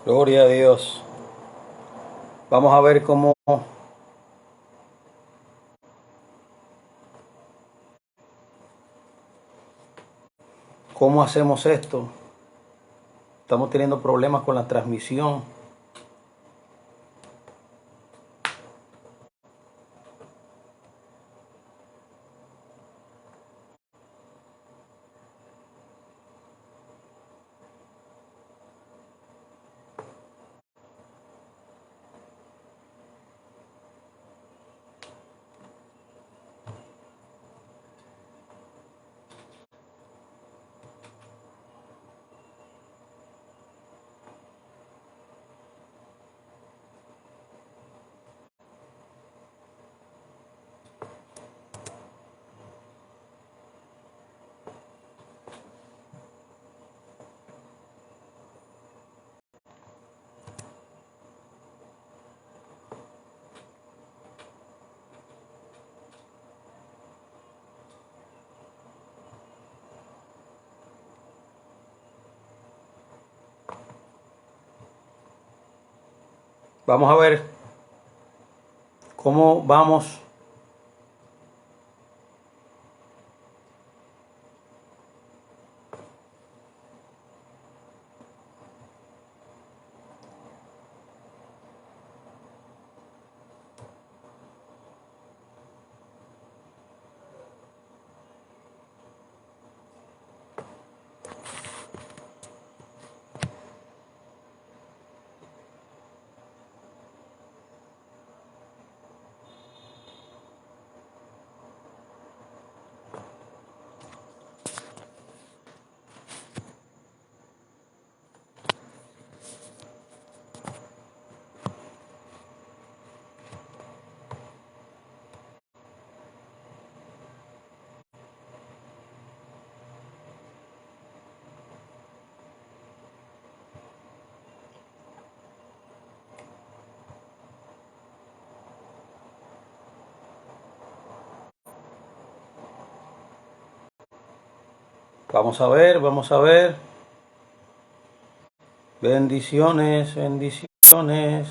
Gloria a Dios. Vamos a ver cómo hacemos esto. Estamos teniendo problemas con la transmisión. Vamos a ver cómo vamos. Vamos a ver, vamos a ver. Bendiciones, bendiciones.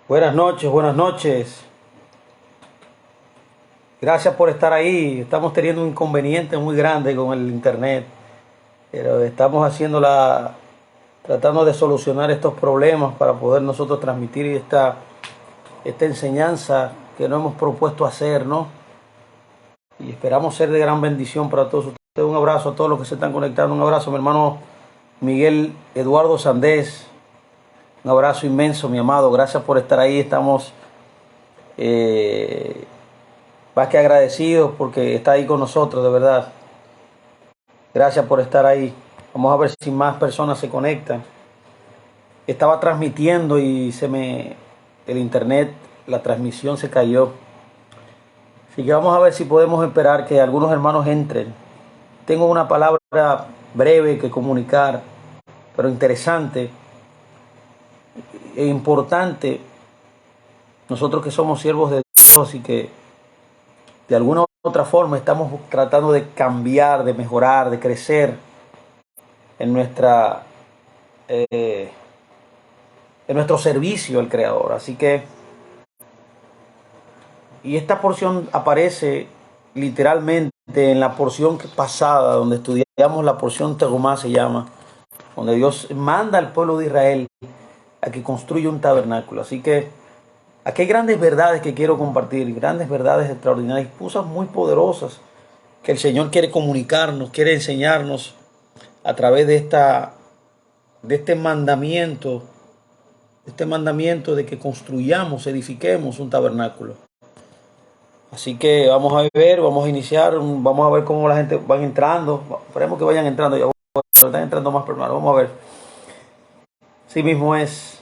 Buenas noches, buenas noches. Gracias por estar ahí. Estamos teniendo un inconveniente muy grande con el internet, pero estamos haciendo tratando de solucionar estos problemas para poder nosotros transmitir esta enseñanza que nos hemos propuesto hacer, ¿no? Y esperamos ser de gran bendición para todos ustedes. Un abrazo a todos los que se están conectando. Un abrazo a mi hermano Miguel Eduardo Sandés. Un abrazo inmenso, mi amado. Gracias por estar ahí. Estamos más que agradecidos porque está ahí con nosotros, de verdad. Gracias por estar ahí. Vamos a ver si más personas se conectan. Estaba transmitiendo y el internet, la transmisión se cayó. Así que vamos a ver si podemos esperar que algunos hermanos entren. Tengo una palabra breve que comunicar, pero interesante e importante. Nosotros que somos siervos de Dios y que de alguna u otra forma estamos tratando de cambiar, de mejorar, de crecer en nuestro servicio al Creador. Así que, y esta porción aparece literalmente en la porción pasada, donde estudiamos la porción Terumá, se llama, donde Dios manda al pueblo de Israel a que construya un tabernáculo. Así que aquí hay grandes verdades que quiero compartir, grandes verdades extraordinarias, cosas muy poderosas que el Señor quiere comunicarnos, quiere enseñarnos a través de este mandamiento de que construyamos, edifiquemos un tabernáculo. Así que vamos a ver, vamos a iniciar, vamos a ver cómo la gente va entrando. Esperemos que vayan entrando, ya están entrando más personas. Vamos a ver. Así mismo es.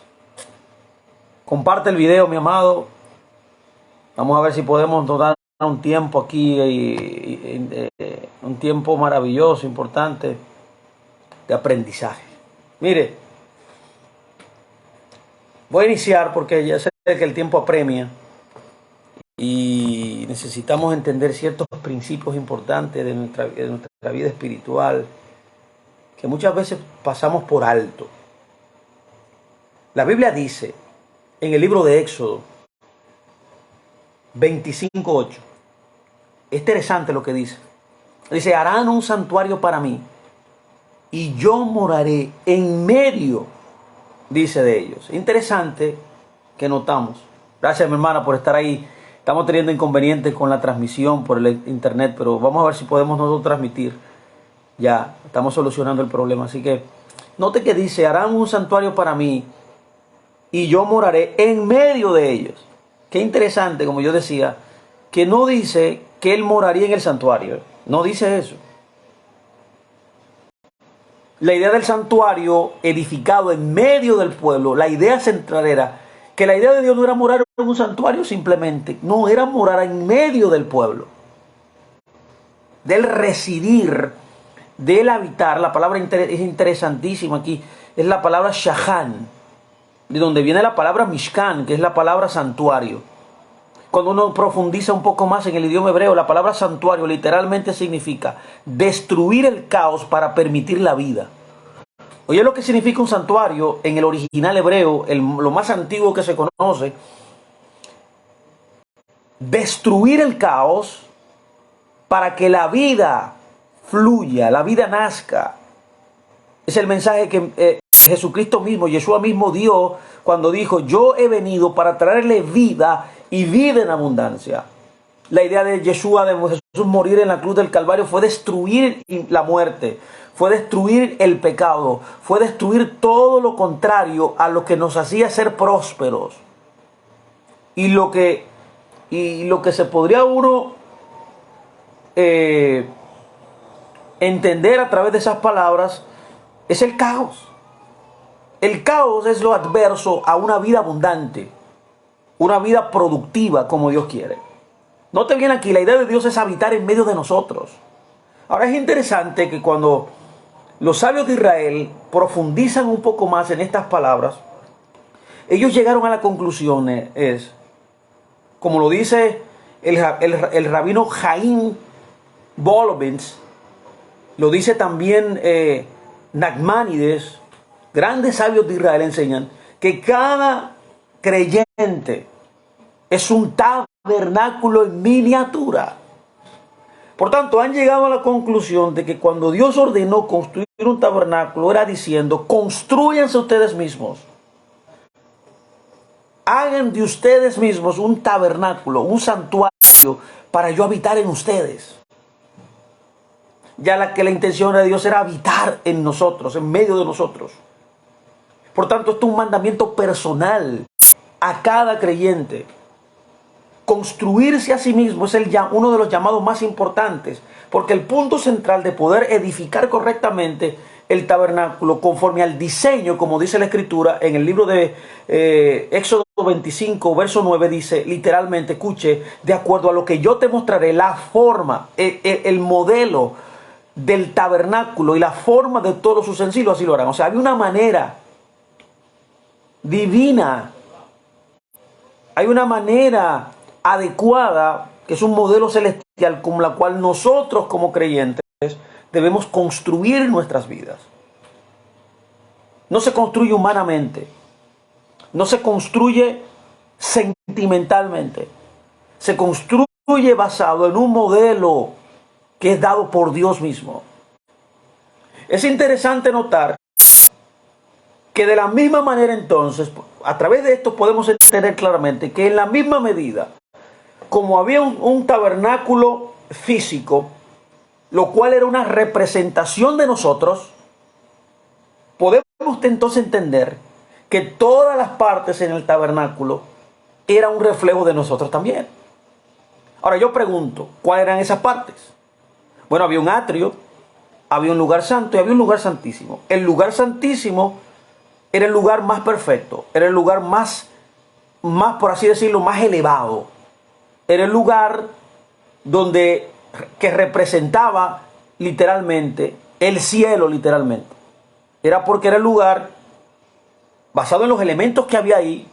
Comparte el video, mi amado. Vamos a ver si podemos dar un tiempo aquí, un tiempo maravilloso, importante, de aprendizaje. Mire, voy a iniciar porque ya sé que el tiempo apremia y necesitamos entender ciertos principios importantes de nuestra vida espiritual que muchas veces pasamos por alto. La Biblia dice en el libro de Éxodo 25:8, es interesante lo que dice. Dice: harán un santuario para mí y yo moraré en medio, dice, de ellos. Interesante que notamos. Gracias, mi hermana, por estar ahí. Estamos teniendo inconvenientes con la transmisión por el internet, pero vamos a ver si podemos nosotros transmitir. Ya, estamos solucionando el problema. Así que note que dice: harán un santuario para mí y yo moraré en medio de ellos. Qué interesante, como yo decía, que no dice que él moraría en el santuario. No dice eso. La idea del santuario edificado en medio del pueblo, la idea central era que la idea de Dios no era morar en un santuario simplemente, no, era morar en medio del pueblo, del residir, del habitar. La palabra es interesantísima aquí, es la palabra shahan, de donde viene la palabra mishkan, que es la palabra santuario. Cuando uno profundiza un poco más en el idioma hebreo, la palabra santuario literalmente significa destruir el caos para permitir la vida. Oye, lo que significa un santuario en el original hebreo, lo más antiguo que se conoce: destruir el caos para que la vida fluya, la vida nazca. Es el mensaje que Jesucristo mismo, Yeshua mismo dio cuando dijo: yo he venido para traerle vida y vida en abundancia. La idea de Yeshua, de Jesús morir en la cruz del Calvario, fue destruir la muerte, fue destruir el pecado, fue destruir todo lo contrario a lo que nos hacía ser prósperos. Y lo que se podría uno entender a través de esas palabras es el caos. El caos es lo adverso a una vida abundante, una vida productiva como Dios quiere. Note bien aquí, la idea de Dios es habitar en medio de nosotros. Ahora, es interesante que cuando los sabios de Israel profundizan un poco más en estas palabras, ellos llegaron a la conclusión, como lo dice el rabino Jaim Bolovitz, lo dice también Nachmanides, grandes sabios de Israel enseñan que cada creyente es un tabernáculo en miniatura. Por tanto, han llegado a la conclusión de que cuando Dios ordenó construir un tabernáculo era diciendo, construyanse ustedes mismos. Hagan de ustedes mismos un tabernáculo, un santuario para yo habitar en ustedes. Ya la intención de Dios era habitar en nosotros, en medio de nosotros. Por tanto, esto es un mandamiento personal a cada creyente. Construirse a sí mismo es uno de los llamados más importantes, porque el punto central de poder edificar correctamente el tabernáculo conforme al diseño, como dice la Escritura en el libro de Éxodo 25, verso 9, dice literalmente, escuche, de acuerdo a lo que yo te mostraré, la forma, el modelo del tabernáculo y la forma de todos sus utensilios, así lo harán. O sea, había una manera divina, hay una manera adecuada, que es un modelo celestial con la cual nosotros como creyentes debemos construir nuestras vidas. No se construye humanamente, no se construye sentimentalmente, se construye basado en un modelo que es dado por Dios mismo. Es interesante notar que de la misma manera entonces, a través de esto podemos entender claramente que en la misma medida, como había un tabernáculo físico, lo cual era una representación de nosotros, podemos entonces entender que todas las partes en el tabernáculo eran un reflejo de nosotros también. Ahora yo pregunto, ¿cuáles eran esas partes? Bueno, había un atrio, había un lugar santo y había un lugar santísimo. El lugar santísimo era el lugar más perfecto, era el lugar más, por así decirlo, más elevado. Era el lugar que representaba literalmente el cielo, literalmente. Era porque era el lugar basado en los elementos que había ahí.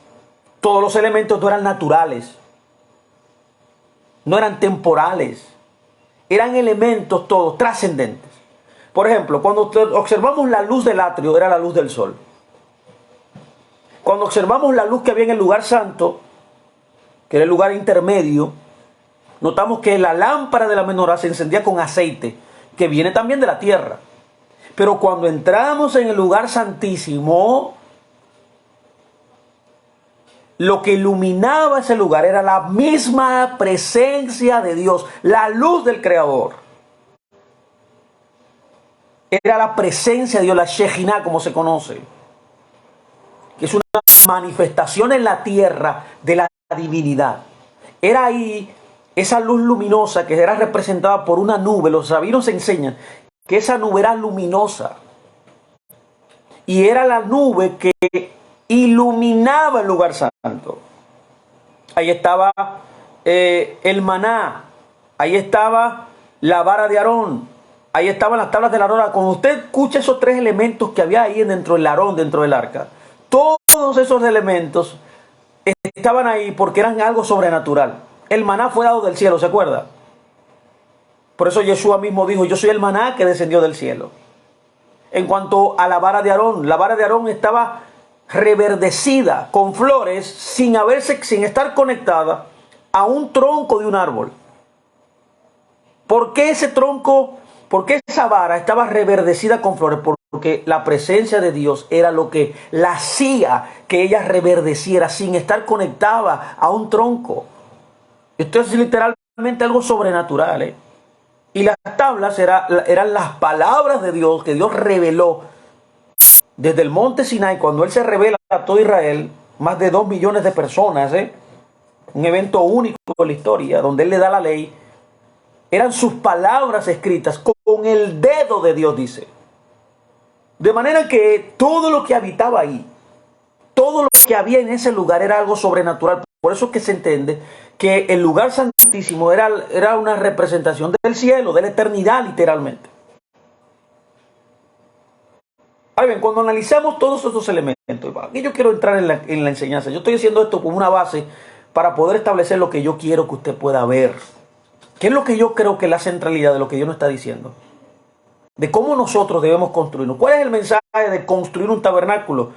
Todos los elementos no eran naturales, no eran temporales, eran elementos todos trascendentes. Por ejemplo, cuando observamos la luz del atrio, era la luz del sol. Cuando observamos la luz que había en el lugar santo, que era el lugar intermedio, notamos que la lámpara de la menorá se encendía con aceite, que viene también de la tierra. Pero cuando entramos en el lugar santísimo, lo que iluminaba ese lugar era la misma presencia de Dios, la luz del Creador. Era la presencia de Dios, la Shejinah, como se conoce, que es una manifestación en la tierra de la divinidad. Era ahí esa luz luminosa que era representada por una nube. Los rabinos enseñan que esa nube era luminosa y era la nube que iluminaba el lugar santo. Ahí estaba el maná, ahí estaba la vara de Aarón, ahí estaban las tablas del Aarón. Cuando usted escucha esos tres elementos que había ahí dentro del Aarón, dentro del arca, todos esos elementos estaban ahí porque eran algo sobrenatural. El maná fue dado del cielo, ¿se acuerda? Por eso Yeshua mismo dijo, yo soy el maná que descendió del cielo. En cuanto a la vara de Aarón estaba reverdecida con flores sin estar conectada a un tronco de un árbol. ¿Por qué ese tronco, por qué esa vara estaba reverdecida con flores? Porque la presencia de Dios era lo que la hacía que ella reverdeciera sin estar conectada a un tronco. Esto es literalmente algo sobrenatural, ¿eh? Y las tablas eran las palabras de Dios que Dios reveló desde el monte Sinai, cuando Él se revela a todo Israel, más de 2 millones de personas, un evento único en la historia, donde Él le da la ley. Eran sus palabras escritas con el dedo de Dios, dice. De manera que todo lo que habitaba ahí, todo lo que había en ese lugar era algo sobrenatural. Por eso es que se entiende que el lugar santísimo era una representación del cielo, de la eternidad, literalmente. Ahora bien, cuando analizamos todos estos elementos, aquí yo quiero entrar en la enseñanza. Yo estoy haciendo esto como una base para poder establecer lo que yo quiero que usted pueda ver. ¿Qué es lo que yo creo que es la centralidad de lo que Dios nos está diciendo? De cómo nosotros debemos construirnos. ¿Cuál es el mensaje de construir un tabernáculo?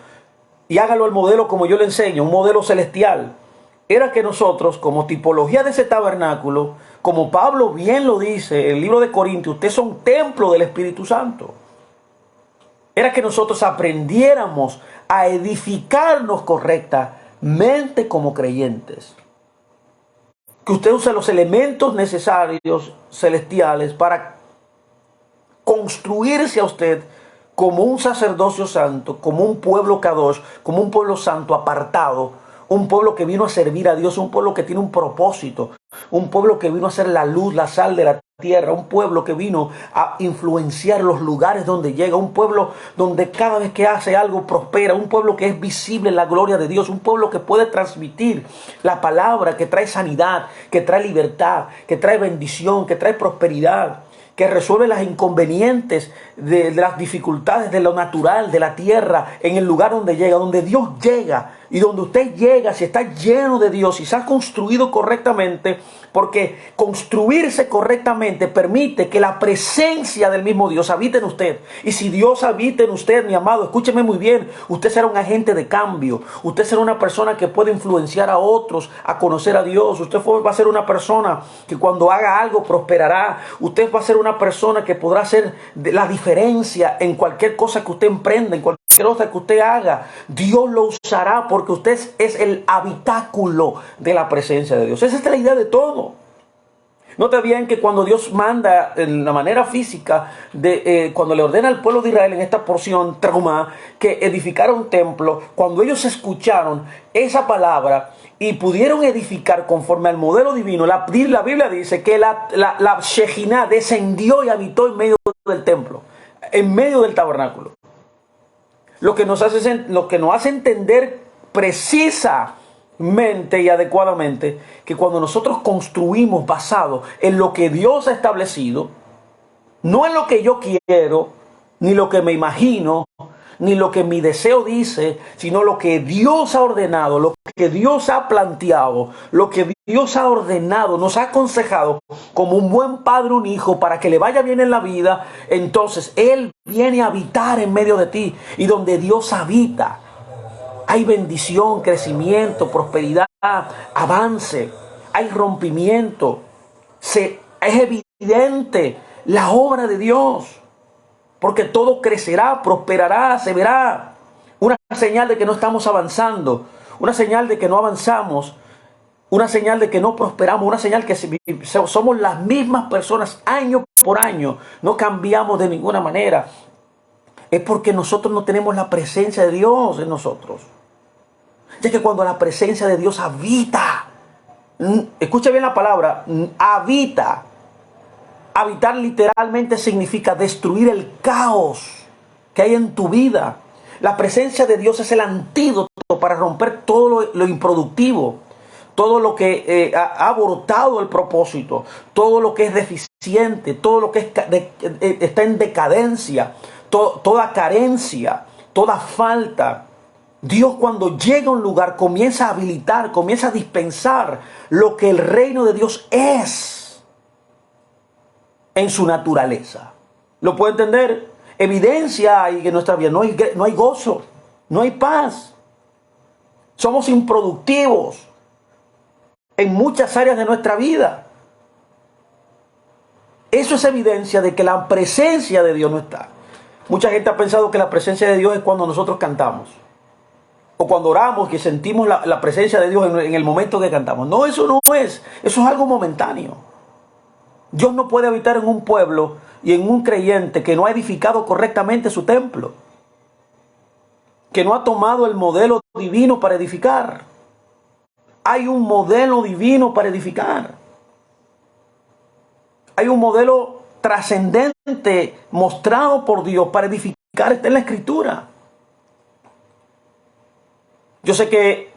Y hágalo el modelo como yo le enseño, un modelo celestial. Era que nosotros, como tipología de ese tabernáculo, como Pablo bien lo dice en el libro de Corintios, ustedes son templo del Espíritu Santo. era que nosotros aprendiéramos a edificarnos correctamente como creyentes. Que usted use los elementos necesarios celestiales para construirse a usted como un sacerdocio santo, como un pueblo kadosh, como un pueblo santo apartado, un pueblo que vino a servir a Dios, un pueblo que tiene un propósito, un pueblo que vino a ser la luz, la sal de la tierra, un pueblo que vino a influenciar los lugares donde llega, un pueblo donde cada vez que hace algo prospera, un pueblo que es visible en la gloria de Dios, un pueblo que puede transmitir la palabra, que trae sanidad, que trae libertad, que trae bendición, que trae prosperidad, que resuelve las inconvenientes de las dificultades de lo natural, de la tierra, en el lugar donde llega, donde Dios llega. Y donde usted llega, si está lleno de Dios, si se ha construido correctamente, porque construirse correctamente permite que la presencia del mismo Dios habite en usted. Y si Dios habita en usted, mi amado, escúcheme muy bien, usted será un agente de cambio. Usted será una persona que puede influenciar a otros a conocer a Dios. Usted va a ser una persona que cuando haga algo prosperará. Usted va a ser una persona que podrá hacer la diferencia en cualquier cosa que usted emprenda, en cualquier cosa que usted haga. Dios lo usará porque usted es el habitáculo de la presencia de Dios. Esa es la idea de todo. Nota bien que cuando Dios manda en la manera física, cuando le ordena al pueblo de Israel en esta porción, Trahumá, que edificara un templo, cuando ellos escucharon esa palabra y pudieron edificar conforme al modelo divino, la Biblia dice que la Shekinah descendió y habitó en medio del templo, en medio del tabernáculo. Lo que nos hace entender precisamente y adecuadamente que cuando nosotros construimos basado en lo que Dios ha establecido, no en lo que yo quiero, ni lo que me imagino, ni lo que mi deseo dice, sino lo que Dios ha ordenado, lo que Dios ha planteado, lo que Dios ha ordenado, nos ha aconsejado como un buen padre, un hijo, para que le vaya bien en la vida. Entonces Él viene a habitar en medio de ti, y donde Dios habita hay bendición, crecimiento, prosperidad, avance, hay rompimiento. Es evidente la obra de Dios, porque todo crecerá, prosperará, se verá. Una señal de que no estamos avanzando, una señal de que no avanzamos, una señal de que no prosperamos, una señal que somos las mismas personas año por año, no cambiamos de ninguna manera. Es porque nosotros no tenemos la presencia de Dios en nosotros. Ya que cuando la presencia de Dios habita, escucha bien la palabra, habita. Habitar literalmente significa destruir el caos que hay en tu vida. La presencia de Dios es el antídoto para romper todo lo improductivo, todo lo que ha abortado el propósito, todo lo que es deficiente, todo lo que está en decadencia, toda carencia, toda falta. Dios, cuando llega a un lugar, comienza a habilitar, comienza a dispensar lo que el reino de Dios es en su naturaleza. ¿Lo puede entender? Evidencia hay que en nuestra vida no hay gozo, no hay paz. Somos improductivos en muchas áreas de nuestra vida. Eso es evidencia de que la presencia de Dios no está. Mucha gente ha pensado que la presencia de Dios es cuando nosotros cantamos, o cuando oramos, que sentimos la presencia de Dios en el momento que cantamos. No, eso no es. Eso es algo momentáneo. Dios no puede habitar en un pueblo y en un creyente que no ha edificado correctamente su templo, que no ha tomado el modelo divino para edificar. Hay un modelo divino para edificar. Hay un modelo trascendente mostrado por Dios para edificar. Está en la Escritura. Yo sé que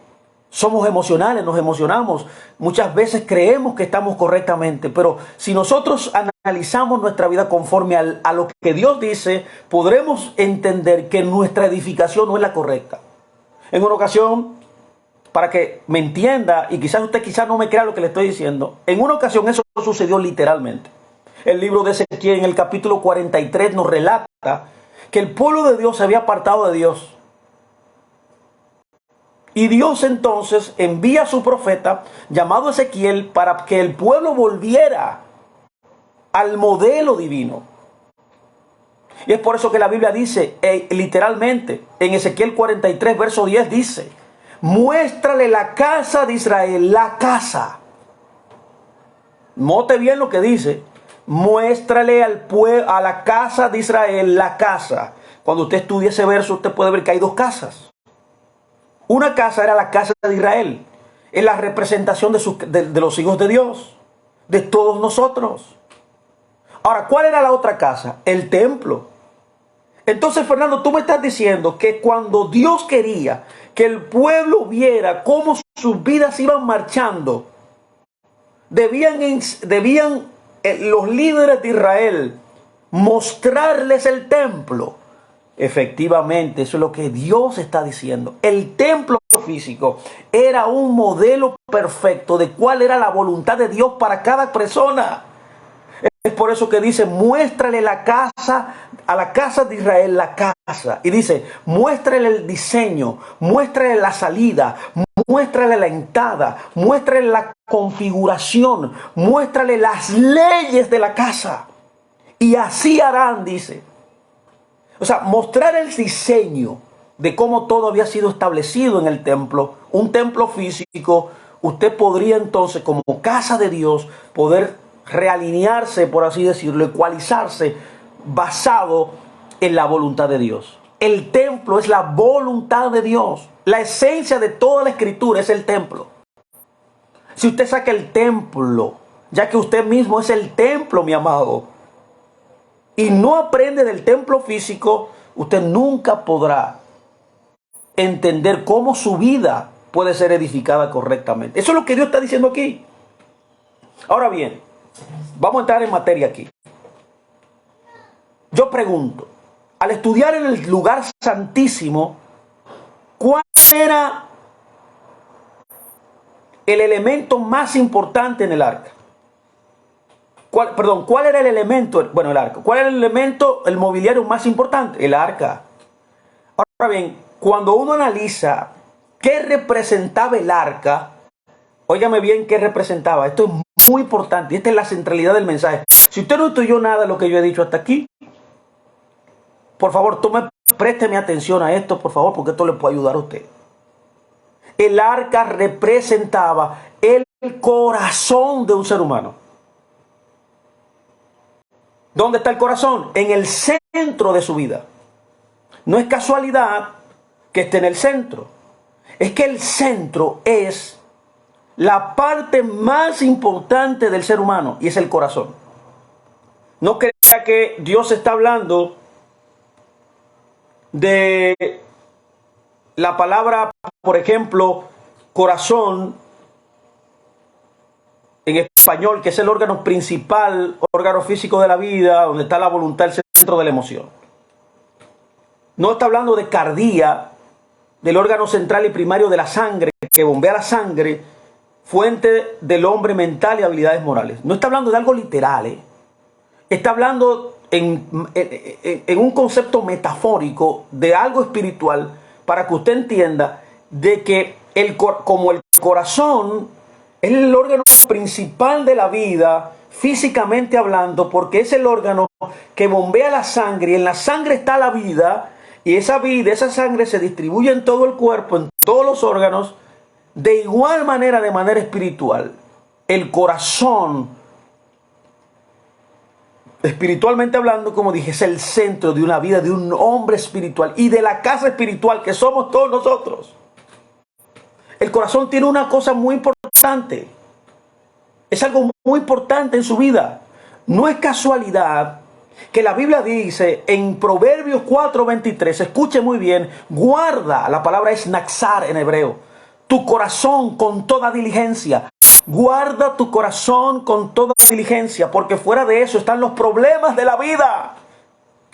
somos emocionales, nos emocionamos. Muchas veces creemos que estamos correctamente, pero si nosotros analizamos nuestra vida conforme a lo que Dios dice, podremos entender que nuestra edificación no es la correcta. En una ocasión, para que me entienda, y quizás usted no me crea lo que le estoy diciendo, en una ocasión eso sucedió literalmente. El libro de Ezequiel, en el capítulo 43, nos relata que el pueblo de Dios se había apartado de Dios. Y Dios entonces envía a su profeta llamado Ezequiel para que el pueblo volviera al modelo divino. Y es por eso que la Biblia dice, literalmente, en Ezequiel 43, verso 10 dice, muéstrale la casa de Israel, la casa. Note bien lo que dice, muéstrale a la casa de Israel, la casa. Cuando usted estudia ese verso, usted puede ver que hay dos casas. Una casa era la casa de Israel, es la representación de los hijos de Dios, de todos nosotros. Ahora, ¿cuál era la otra casa? El templo. Entonces, Fernando, tú me estás diciendo que cuando Dios quería que el pueblo viera cómo sus vidas iban marchando, debían los líderes de Israel mostrarles el templo. Efectivamente, eso es lo que Dios está diciendo. El templo físico era un modelo perfecto de cuál era la voluntad de Dios para cada persona. Es por eso que dice, muéstrale la casa, a la casa de Israel la casa. Y dice, muéstrale el diseño, muéstrale la salida, muéstrale la entrada, muéstrale la configuración, muéstrale las leyes de la casa. Y así harán, dice. O sea, mostrar el diseño de cómo todo había sido establecido en el templo, un templo físico, usted podría entonces, como casa de Dios, poder realinearse, por así decirlo, ecualizarse basado en la voluntad de Dios. El templo es la voluntad de Dios. La esencia de toda la escritura es el templo. Si usted saca el templo, ya que usted mismo es el templo, mi amado, y no aprende del templo físico, usted nunca podrá entender cómo su vida puede ser edificada correctamente. Eso es lo que Dios está diciendo aquí. Ahora bien, vamos a entrar en materia aquí. Yo pregunto, al estudiar en el lugar santísimo, ¿cuál era el elemento más importante en el arca? ¿Cuál era el elemento? Bueno, el arca. ¿Cuál era el elemento, el mobiliario más importante? El arca. Ahora bien, cuando uno analiza qué representaba el arca, óigame bien qué representaba. Esto es muy importante y esta es la centralidad del mensaje. Si usted no estudió nada de lo que yo he dicho hasta aquí, por favor, présteme atención a esto, por favor, porque esto le puede ayudar a usted. El arca representaba el corazón de un ser humano. ¿Dónde está el corazón? En el centro de su vida. No es casualidad que esté en el centro. Es que el centro es la parte más importante del ser humano y es el corazón. No crea que Dios está hablando de la palabra, por ejemplo, corazón en español, que es el órgano principal, órgano físico de la vida, donde está la voluntad, el centro de la emoción. No está hablando de cardía, del órgano central y primario de la sangre, que bombea la sangre, fuente del hombre mental y habilidades morales. No está hablando de algo literal, Está hablando en un concepto metafórico de algo espiritual, para que usted entienda de que como el corazón es el órgano principal de la vida, físicamente hablando, porque es el órgano que bombea la sangre, y en la sangre está la vida, y esa vida, esa sangre se distribuye en todo el cuerpo, en todos los órganos. De igual manera, de manera espiritual, el corazón, espiritualmente hablando, como dije, es el centro de una vida de un hombre espiritual y de la casa espiritual que somos todos nosotros. El corazón tiene una cosa muy importante. Es algo muy importante en su vida. No es casualidad que la Biblia dice en Proverbios 4:23, escuche muy bien, guarda, la palabra es naxar en hebreo, tu corazón con toda diligencia. Guarda tu corazón con toda diligencia, porque fuera de eso están los problemas de la vida.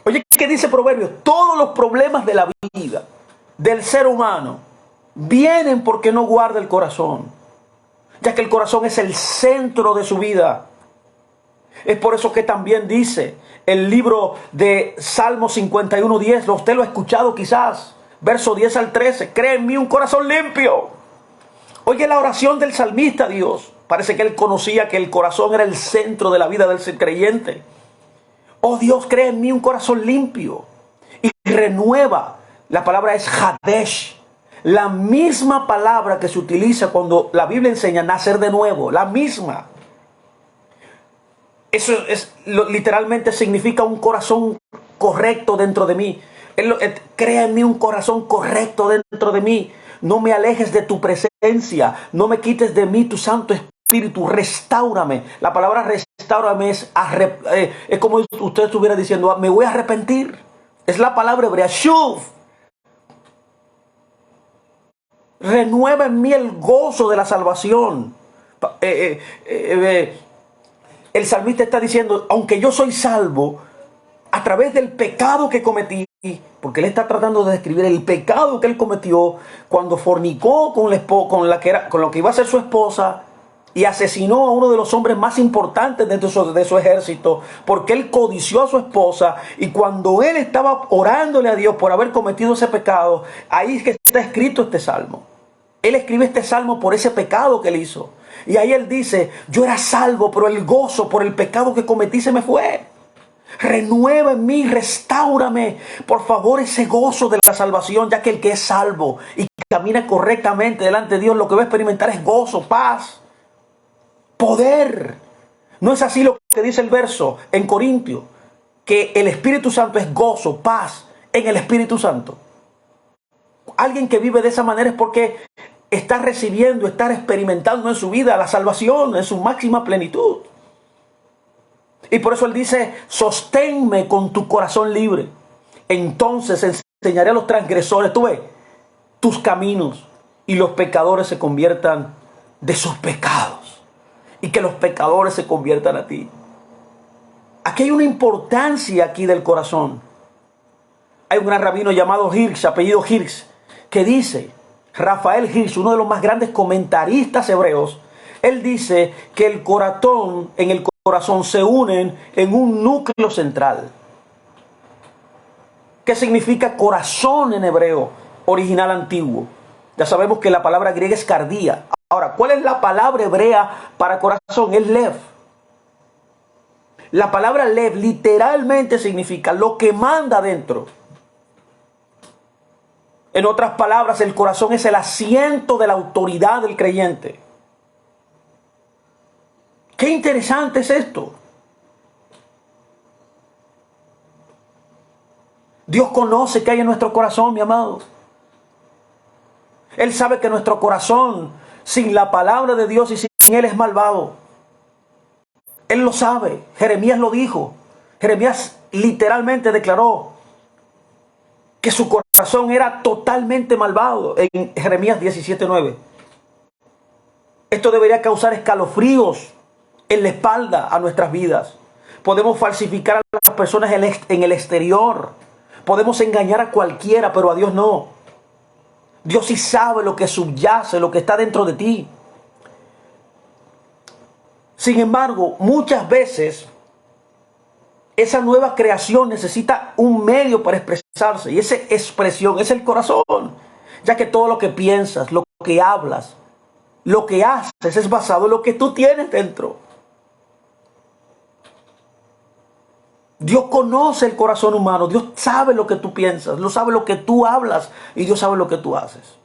Oye, ¿qué dice Proverbios? Todos los problemas de la vida del ser humano vienen porque no guarda el corazón, ya que el corazón es el centro de su vida. Es por eso que también dice el libro de Salmo 51:10, usted lo ha escuchado quizás, verso 10 al 13, crea en mí un corazón limpio. Oye la oración del salmista, Dios. Parece que él conocía que el corazón era el centro de la vida del ser creyente. Oh Dios, crea en mí un corazón limpio y renueva. La palabra es Hadesh. La misma palabra que se utiliza cuando la Biblia enseña nacer de nuevo. La misma. Eso literalmente significa un corazón correcto dentro de mí. Crea en mí un corazón correcto dentro de mí. No me alejes de tu presencia. No me quites de mí tu Santo Espíritu. Restáurame. La palabra restáurame es como usted estuviera diciendo, me voy a arrepentir. Es la palabra hebrea, shuv. Renueva en mí el gozo de la salvación. El salmista está diciendo, aunque yo soy salvo, a través del pecado que cometí, porque él está tratando de describir el pecado que él cometió cuando fornicó con lo que iba a ser su esposa y asesinó a uno de los hombres más importantes de su ejército, porque él codició a su esposa, y cuando él estaba orándole a Dios por haber cometido ese pecado, ahí es que está escrito este salmo. Él escribe este salmo por ese pecado que él hizo. Y ahí él dice, yo era salvo, pero el gozo por el pecado que cometí se me fue. Renueva en mí, restáurame, por favor, ese gozo de la salvación, ya que el que es salvo y camina correctamente delante de Dios, lo que va a experimentar es gozo, paz, poder. ¿No es así lo que dice el verso en Corintios? Que el Espíritu Santo es gozo, paz en el Espíritu Santo. Alguien que vive de esa manera es porque está recibiendo, está experimentando en su vida la salvación en su máxima plenitud. Y por eso él dice, sosténme con tu corazón libre. Entonces enseñaré a los transgresores, tú ves, tus caminos, y los pecadores se conviertan de sus pecados. Y que los pecadores se conviertan a ti. Aquí hay una importancia aquí del corazón. Hay un gran rabino llamado Hirsch, apellido Hirsch, que dice, Rafael Hirsch, uno de los más grandes comentaristas hebreos, él dice que el corazón se unen en un núcleo central. ¿Qué significa corazón en hebreo original antiguo? Ya sabemos que la palabra griega es cardía. Ahora, ¿cuál es la palabra hebrea para corazón? Es lev. La palabra lev literalmente significa lo que manda dentro. En otras palabras, el corazón es el asiento de la autoridad del creyente. Qué interesante es esto. Dios conoce qué hay en nuestro corazón, mi amado. Él sabe que nuestro corazón, sin la palabra de Dios y sin Él, es malvado. Él lo sabe. Jeremías lo dijo. Jeremías literalmente declaró que su corazón era totalmente malvado en Jeremías 17:9. Esto debería causar escalofríos en la espalda a nuestras vidas. Podemos falsificar a las personas en el exterior. Podemos engañar a cualquiera, pero a Dios no. Dios sí sabe lo que subyace, lo que está dentro de ti. Sin embargo, muchas veces esa nueva creación necesita un medio para expresarse, y esa expresión es el corazón, ya que todo lo que piensas, lo que hablas, lo que haces es basado en lo que tú tienes dentro. Dios conoce el corazón humano, Dios sabe lo que tú piensas, Dios sabe lo que tú hablas y Dios sabe lo que tú haces.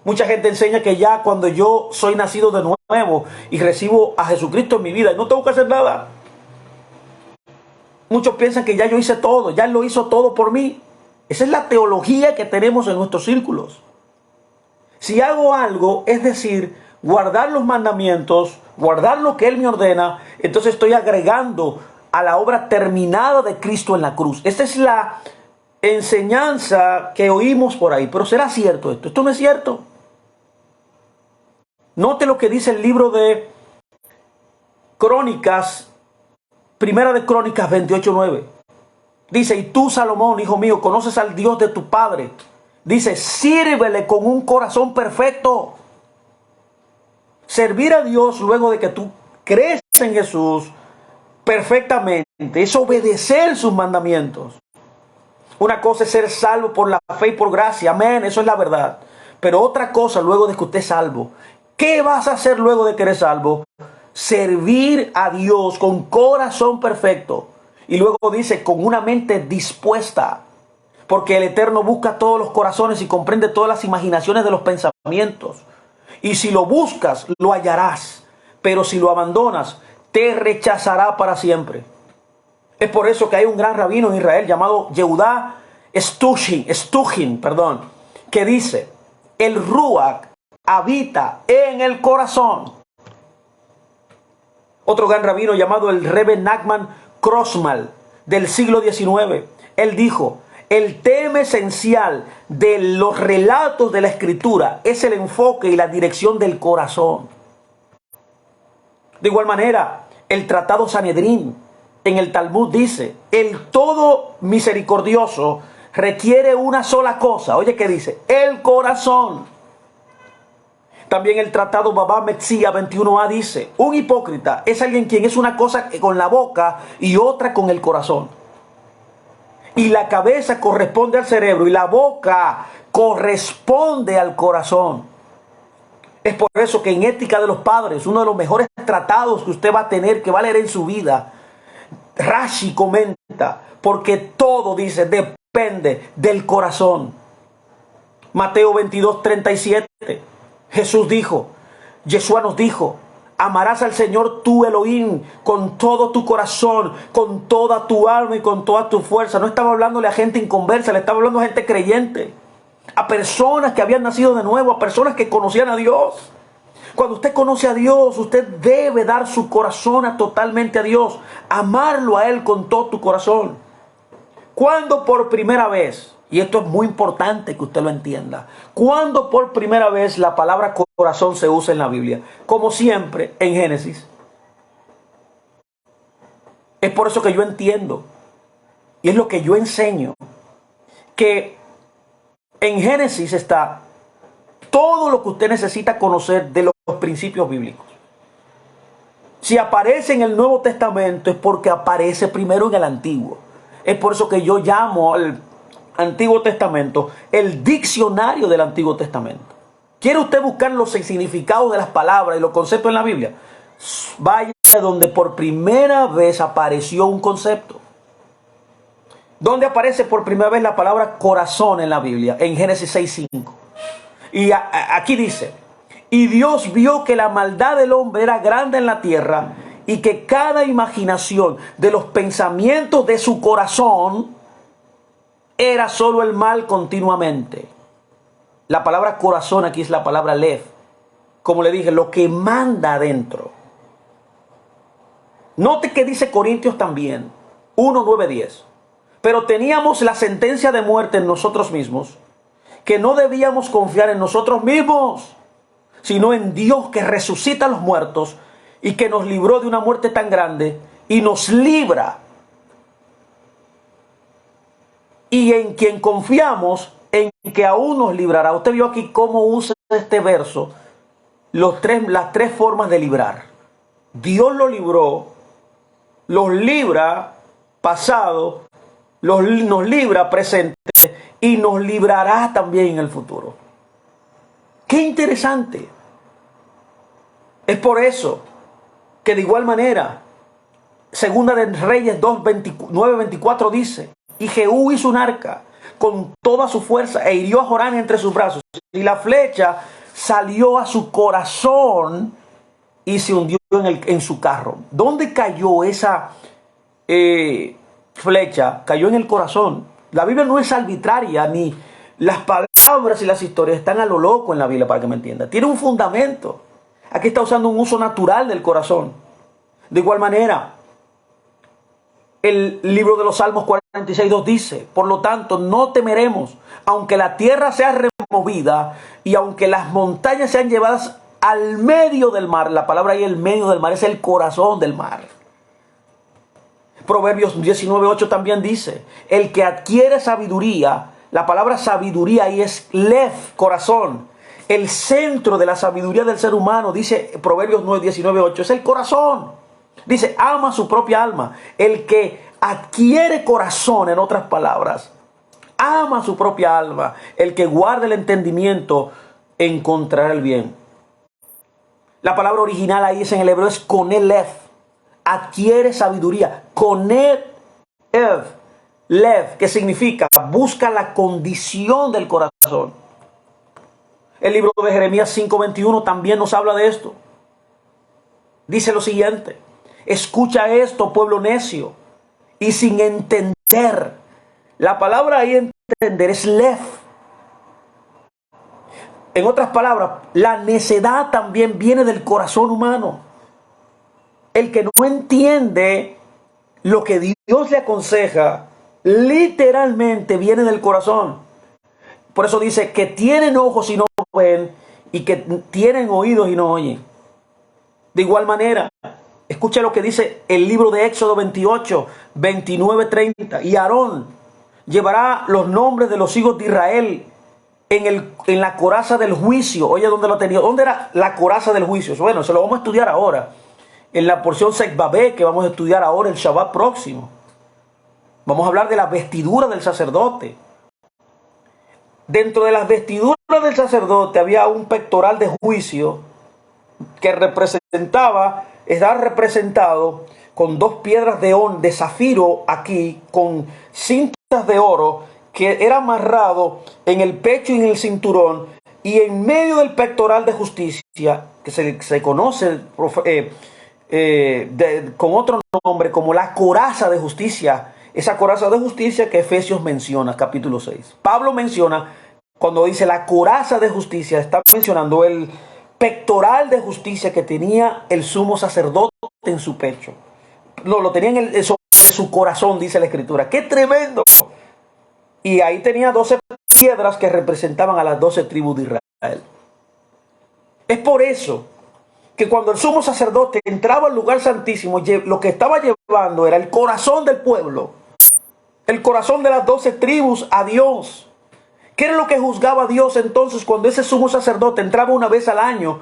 Mucha gente enseña que ya cuando yo soy nacido de nuevo y recibo a Jesucristo en mi vida, no tengo que hacer nada. Muchos piensan que ya yo hice todo, ya Él lo hizo todo por mí. Esa es la teología que tenemos en nuestros círculos. Si hago algo, es decir, guardar los mandamientos, guardar lo que Él me ordena, entonces estoy agregando a la obra terminada de Cristo en la cruz. Esta es la enseñanza que oímos por ahí. Pero ¿será cierto esto? Esto no es cierto. Note lo que dice el libro de Crónicas, Primera de Crónicas 28:9. Dice, y tú, Salomón, hijo mío, conoces al Dios de tu padre. Dice, sírvele con un corazón perfecto. Servir a Dios luego de que tú crees en Jesús perfectamente es obedecer sus mandamientos. Una cosa es ser salvo por la fe y por gracia. Amén, eso es la verdad. Pero otra cosa luego de que usted es salvo. ¿Qué vas a hacer luego de que eres salvo? servir a Dios con corazón perfecto. Y luego dice, con una mente dispuesta, porque el Eterno busca todos los corazones y comprende todas las imaginaciones de los pensamientos. Y si lo buscas, lo hallarás, pero si lo abandonas, te rechazará para siempre. Es por eso que hay un gran rabino en Israel llamado Yehudá Stugin, que dice, el Ruach habita en el corazón. Otro gran rabino llamado el Rebbe Nachman Crossmal del siglo XIX, él dijo, el tema esencial de los relatos de la Escritura es el enfoque y la dirección del corazón. De igual manera, el Tratado Sanedrín en el Talmud dice, el todo misericordioso requiere una sola cosa. Oye, ¿qué dice? El corazón. También el Tratado Baba Metzia 21a dice, un hipócrita es alguien quien es una cosa con la boca y otra con el corazón. Y la cabeza corresponde al cerebro y la boca corresponde al corazón. Es por eso que en Ética de los Padres, uno de los mejores tratados que usted va a tener, que va a leer en su vida, Rashi comenta, porque todo, dice, depende del corazón. Mateo 22:37, Jesús dijo, Yeshua nos dijo, amarás al Señor tu Elohim con todo tu corazón, con toda tu alma y con toda tu fuerza. No estaba hablándole a gente inconversa, le estaba hablando a gente creyente, a personas que habían nacido de nuevo, a personas que conocían a Dios. Cuando usted conoce a Dios, usted debe dar su corazón totalmente a Dios, amarlo a Él con todo tu corazón. Cuando por primera vez, y esto es muy importante que usted lo entienda, cuando por primera vez la palabra corazón se usa en la Biblia, como siempre en Génesis, es por eso que yo entiendo, y es lo que yo enseño, que en Génesis está todo lo que usted necesita conocer de los principios bíblicos. Si aparece en el Nuevo Testamento es porque aparece primero en el Antiguo. Es por eso que yo llamo al Antiguo Testamento el diccionario del Antiguo Testamento. ¿Quiere usted buscar los significados de las palabras y los conceptos en la Biblia? Vaya donde por primera vez apareció un concepto. ¿Dónde aparece por primera vez la palabra corazón en la Biblia? En Génesis 6:5. Y aquí dice, y Dios vio que la maldad del hombre era grande en la tierra y que cada imaginación de los pensamientos de su corazón era solo el mal continuamente. La palabra corazón aquí es la palabra lev. Como le dije, lo que manda adentro. Note que dice Corintios también, 1:9-10. Pero teníamos la sentencia de muerte en nosotros mismos, que no debíamos confiar en nosotros mismos, sino en Dios que resucita a los muertos y que nos libró de una muerte tan grande y nos libra. Y en quien confiamos, en que aún nos librará. Usted vio aquí cómo usa este verso las tres formas de librar. Dios lo libró, los libra pasado, nos libra presente y nos librará también en el futuro. ¡Qué interesante! Es por eso que de igual manera, Segunda de Reyes 9:24 dice, y Jehú hizo un arca con toda su fuerza e hirió a Jorán entre sus brazos, y la flecha salió a su corazón y se hundió en su carro. ¿Dónde cayó esa flecha? Cayó en el corazón. La Biblia no es arbitraria, ni las palabras y las historias están a lo loco en la Biblia, para que me entienda. Tiene un fundamento. Aquí está usando un uso natural del corazón. De igual manera, el libro de los Salmos 46:2 dice, por lo tanto, no temeremos, aunque la tierra sea removida y aunque las montañas sean llevadas al medio del mar. La palabra ahí, el medio del mar, es el corazón del mar. Proverbios 19:8 también dice, el que adquiere sabiduría, la palabra sabiduría ahí es lev, corazón. El centro de la sabiduría del ser humano, dice Proverbios 19:8, es el corazón. Dice, ama su propia alma. El que adquiere corazón, en otras palabras, ama su propia alma. El que guarda el entendimiento encontrará el bien. La palabra original ahí es en el hebreo es konelev. Adquiere sabiduría. Konelev. Lev, que significa busca la condición del corazón. El libro de Jeremías 5:21 también nos habla de esto. Dice lo siguiente: escucha esto, pueblo necio, y sin entender. La palabra ahí entender es lev. En otras palabras, la necedad también viene del corazón humano. El que no entiende lo que Dios le aconseja, literalmente viene del corazón. Por eso dice que tienen ojos y no ven, y que tienen oídos y no oyen. De igual manera, escucha lo que dice el libro de Éxodo 28, 29, 30. Y Aarón llevará los nombres de los hijos de Israel en la coraza del juicio. Oye, ¿dónde lo tenía? ¿Dónde era la coraza del juicio? Bueno, se lo vamos a estudiar ahora. En la porción Sekbabé, que vamos a estudiar ahora el Shabbat próximo. Vamos a hablar de la vestidura del sacerdote. Dentro de las vestiduras del sacerdote había un pectoral de juicio que estaba representado con dos piedras de zafiro aquí, con cintas de oro, que era amarrado en el pecho y en el cinturón, y en medio del pectoral de justicia, que se conoce con otro nombre como la coraza de justicia. Esa coraza de justicia que Efesios menciona, capítulo 6. Pablo menciona, cuando dice la coraza de justicia, está mencionando el pectoral de justicia que tenía el sumo sacerdote en su pecho. No, lo tenía sobre su corazón, dice la Escritura. ¡Qué tremendo! Y ahí tenía 12 piedras que representaban a las 12 tribus de Israel. Es por eso que cuando el sumo sacerdote entraba al lugar santísimo, lo que estaba llevando era el corazón del pueblo, el corazón de las 12 tribus a Dios. ¿Qué era lo que juzgaba Dios entonces cuando ese sumo sacerdote entraba una vez al año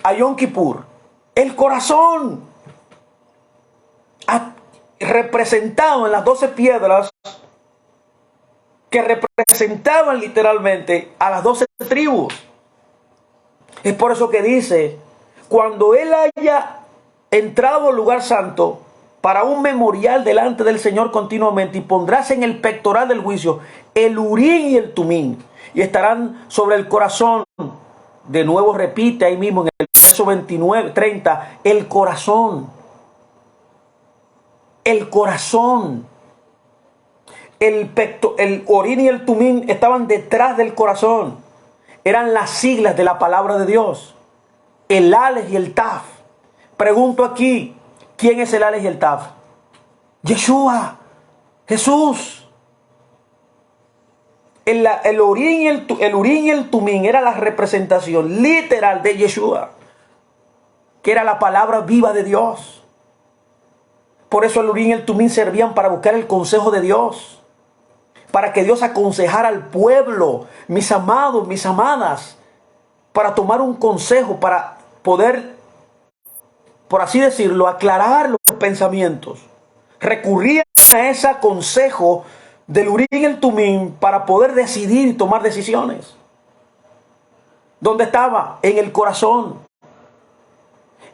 a Yom Kippur? El corazón, representado en las 12 piedras que representaban literalmente a las 12 tribus. Es por eso que dice: cuando él haya entrado al lugar santo para un memorial delante del Señor continuamente, y pondrás en el pectoral del juicio el Urim y el Tumim, y estarán sobre el corazón. De nuevo repite ahí mismo en el verso 29, 30, el corazón. El corazón. El Urim y el Tumim estaban detrás del corazón. Eran las siglas de la palabra de Dios. El Aleph y el Taf. Pregunto aquí, ¿quién es el Aleph y el Taf? Yeshua, Jesús. El Urim y el Tumim era la representación literal de Yeshua, que era la palabra viva de Dios. Por eso el Urim y el Tumim servían para buscar el consejo de Dios, para que Dios aconsejara al pueblo, mis amados, mis amadas, para tomar un consejo, para poder, por así decirlo, aclarar los pensamientos. Recurrían a ese consejo del Urim y el Tumim para poder decidir y tomar decisiones. ¿Dónde estaba? En el corazón.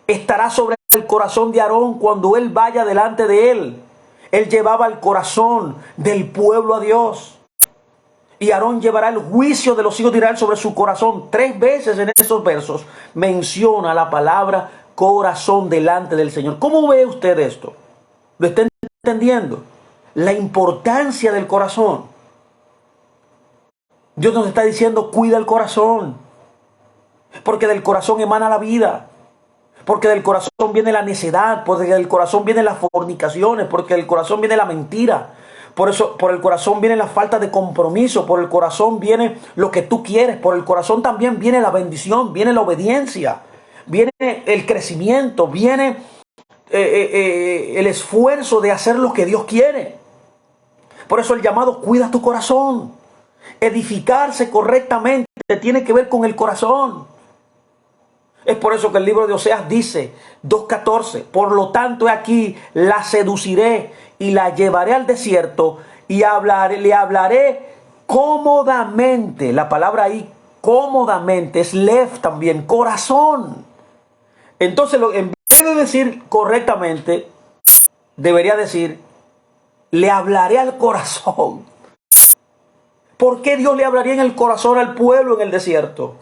Estará sobre el corazón de Aarón cuando él vaya delante de él. Él llevaba el corazón del pueblo a Dios. Y Aarón llevará el juicio de los hijos de Israel sobre su corazón. 3 veces en esos versos menciona la palabra corazón delante del Señor. ¿Cómo ve usted esto? ¿Lo está entendiendo? La importancia del corazón. Dios nos está diciendo: cuida el corazón, porque del corazón emana la vida. Porque del corazón viene la necedad, porque del corazón vienen las fornicaciones, porque del corazón viene la mentira. Por eso, por el corazón viene la falta de compromiso, por el corazón viene lo que tú quieres, por el corazón también viene la bendición, viene la obediencia, viene el crecimiento, viene el esfuerzo de hacer lo que Dios quiere. Por eso el llamado: cuida tu corazón. Edificarse correctamente tiene que ver con el corazón. Es por eso que el libro de Oseas dice, 2:14, por lo tanto he aquí, la seduciré y la llevaré al desierto y le hablaré cómodamente. La palabra ahí, cómodamente, es lev también, corazón. Entonces, en vez de decir correctamente, debería decir, le hablaré al corazón. ¿Por qué Dios le hablaría en el corazón al pueblo en el desierto?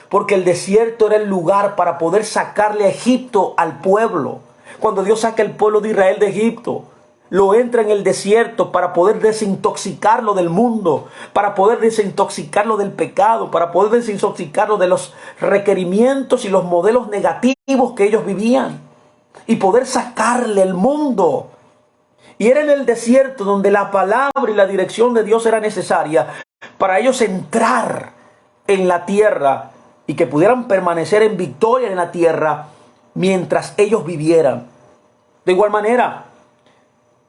Porque el desierto era el lugar para poder sacarle a Egipto al pueblo. Cuando Dios saca al pueblo de Israel de Egipto, lo entra en el desierto para poder desintoxicarlo del mundo, para poder desintoxicarlo del pecado, para poder desintoxicarlo de los requerimientos y los modelos negativos que ellos vivían y poder sacarle el mundo. Y era en el desierto donde la palabra y la dirección de Dios era necesaria para ellos entrar en la tierra y que pudieran permanecer en victoria en la tierra mientras ellos vivieran. De igual manera,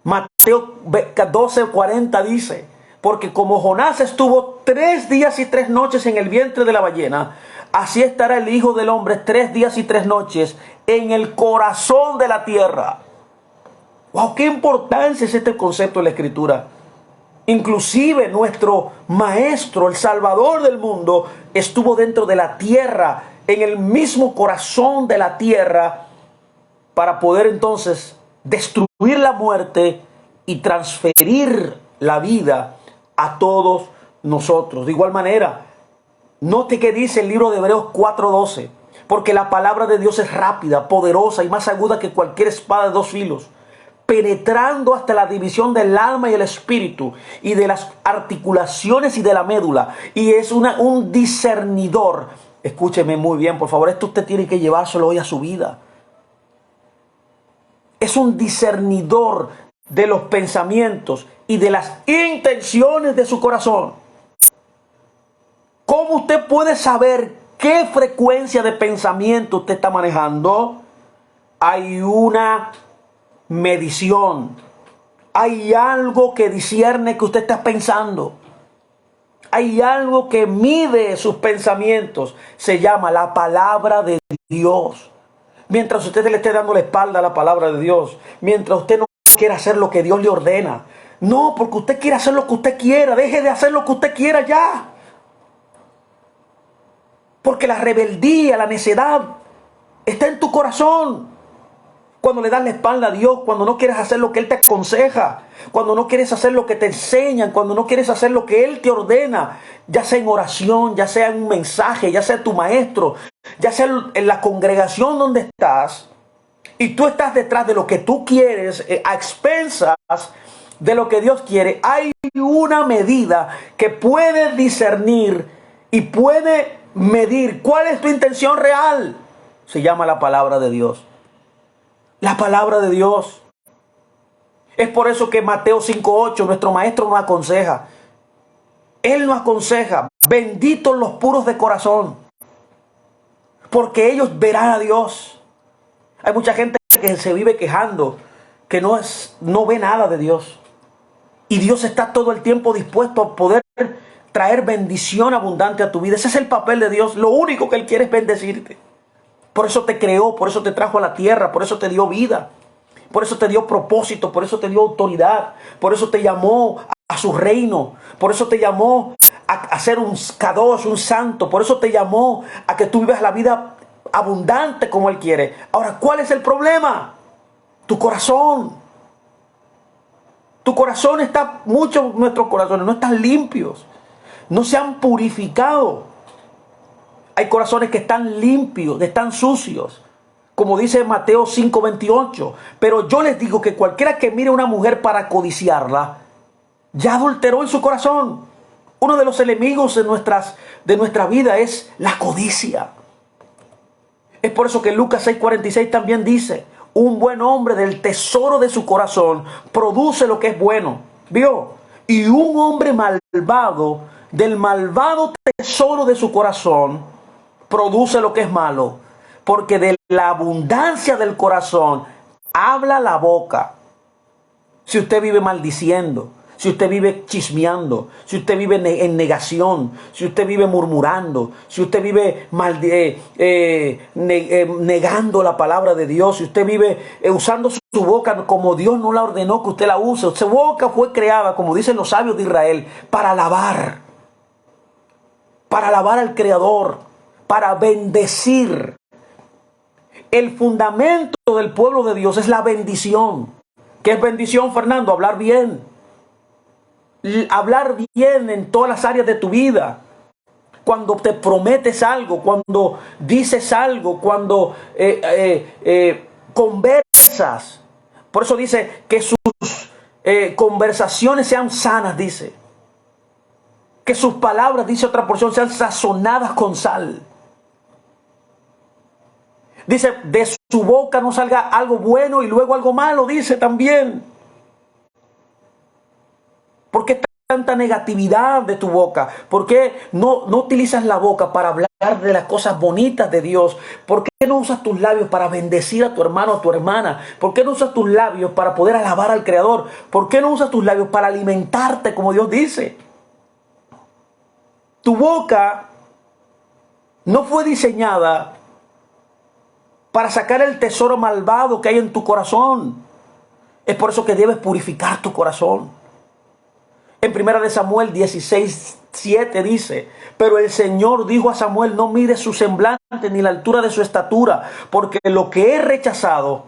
Mateo 12:40 dice, porque como Jonás estuvo 3 días y 3 noches en el vientre de la ballena, así estará el Hijo del Hombre 3 días y 3 noches en el corazón de la tierra. ¡Wow! ¡Qué importancia es este concepto de la Escritura! Inclusive nuestro Maestro, el Salvador del mundo, estuvo dentro de la tierra, en el mismo corazón de la tierra, para poder entonces destruir la muerte y transferir la vida a todos nosotros. De igual manera, note que dice el libro de Hebreos 4:12, porque la palabra de Dios es rápida, poderosa y más aguda que cualquier espada de 2 filos, penetrando hasta la división del alma y el espíritu y de las articulaciones y de la médula, y es un discernidor. Escúcheme muy bien, por favor, esto usted tiene que llevárselo hoy a su vida. Es un discernidor de los pensamientos y de las intenciones de su corazón. ¿Cómo usted puede saber qué frecuencia de pensamiento usted está manejando? Hay una medición. Hay algo que discierne que usted está pensando. Hay algo que mide sus pensamientos. Se llama la palabra de Dios. Mientras usted le esté dando la espalda a la palabra de Dios, mientras usted no quiera hacer lo que Dios le ordena, no, porque usted quiere hacer lo que usted quiera, deje de hacer lo que usted quiera ya. Porque la rebeldía, la necedad está en tu corazón. Cuando le das la espalda a Dios, cuando no quieres hacer lo que Él te aconseja, cuando no quieres hacer lo que te enseñan, cuando no quieres hacer lo que Él te ordena, ya sea en oración, ya sea en un mensaje, ya sea tu maestro, ya sea en la congregación donde estás, y tú estás detrás de lo que tú quieres, a expensas de lo que Dios quiere, hay una medida que puede discernir y puede medir cuál es tu intención real. Se llama la palabra de Dios. La palabra de Dios. Es por eso que Mateo 5:8, nuestro maestro nos aconseja. Él nos aconseja, benditos los puros de corazón, porque ellos verán a Dios. Hay mucha gente que se vive quejando, que no ve nada de Dios. Y Dios está todo el tiempo dispuesto a poder traer bendición abundante a tu vida. Ese es el papel de Dios. Lo único que Él quiere es bendecirte. Por eso te creó, por eso te trajo a la tierra, por eso te dio vida, por eso te dio propósito, por eso te dio autoridad, por eso te llamó a su reino, por eso te llamó a ser un Kadosh, un santo, por eso te llamó a que tú vivas la vida abundante como Él quiere. Ahora, ¿cuál es el problema? Tu corazón. Tu corazón está, muchos de nuestros corazones no están limpios, no se han purificado. Hay corazones que están limpios, están sucios, como dice Mateo 5:28. Pero yo les digo que cualquiera que mire a una mujer para codiciarla, ya adulteró en su corazón. Uno de los enemigos de nuestra vida es la codicia. Es por eso que Lucas 6:46 también dice, un buen hombre del tesoro de su corazón produce lo que es bueno. ¿Vio? Y un hombre malvado del malvado tesoro de su corazón produce lo que es malo, porque de la abundancia del corazón habla la boca. Si usted vive maldiciendo, si usted vive chismeando, si usted vive en negación, si usted vive murmurando, si usted vive negando la palabra de Dios, si usted vive usando su boca como Dios no la ordenó que usted la use. Su boca fue creada, como dicen los sabios de Israel, para alabar al Creador, para bendecir. el fundamento del pueblo de Dios es la bendición. ¿Qué es bendición, Fernando? Hablar bien. Hablar bien en todas las áreas de tu vida. Cuando te prometes algo, cuando dices algo, cuando conversas. Por eso dice que sus conversaciones sean sanas, dice. Que sus palabras, dice otra porción, sean sazonadas con sal. Dice, de su boca no salga algo bueno y luego algo malo, dice también. ¿Por qué tanta negatividad de tu boca? ¿Por qué no utilizas la boca para hablar de las cosas bonitas de Dios? ¿Por qué no usas tus labios para bendecir a tu hermano o a tu hermana? ¿Por qué no usas tus labios para poder alabar al Creador? ¿Por qué no usas tus labios para alimentarte como Dios dice? Tu boca no fue diseñada para sacar el tesoro malvado que hay en tu corazón. Es por eso que debes purificar tu corazón. En 1 Samuel 16:7 dice, pero el Señor dijo a Samuel, no mires su semblante ni la altura de su estatura, porque lo que he rechazado,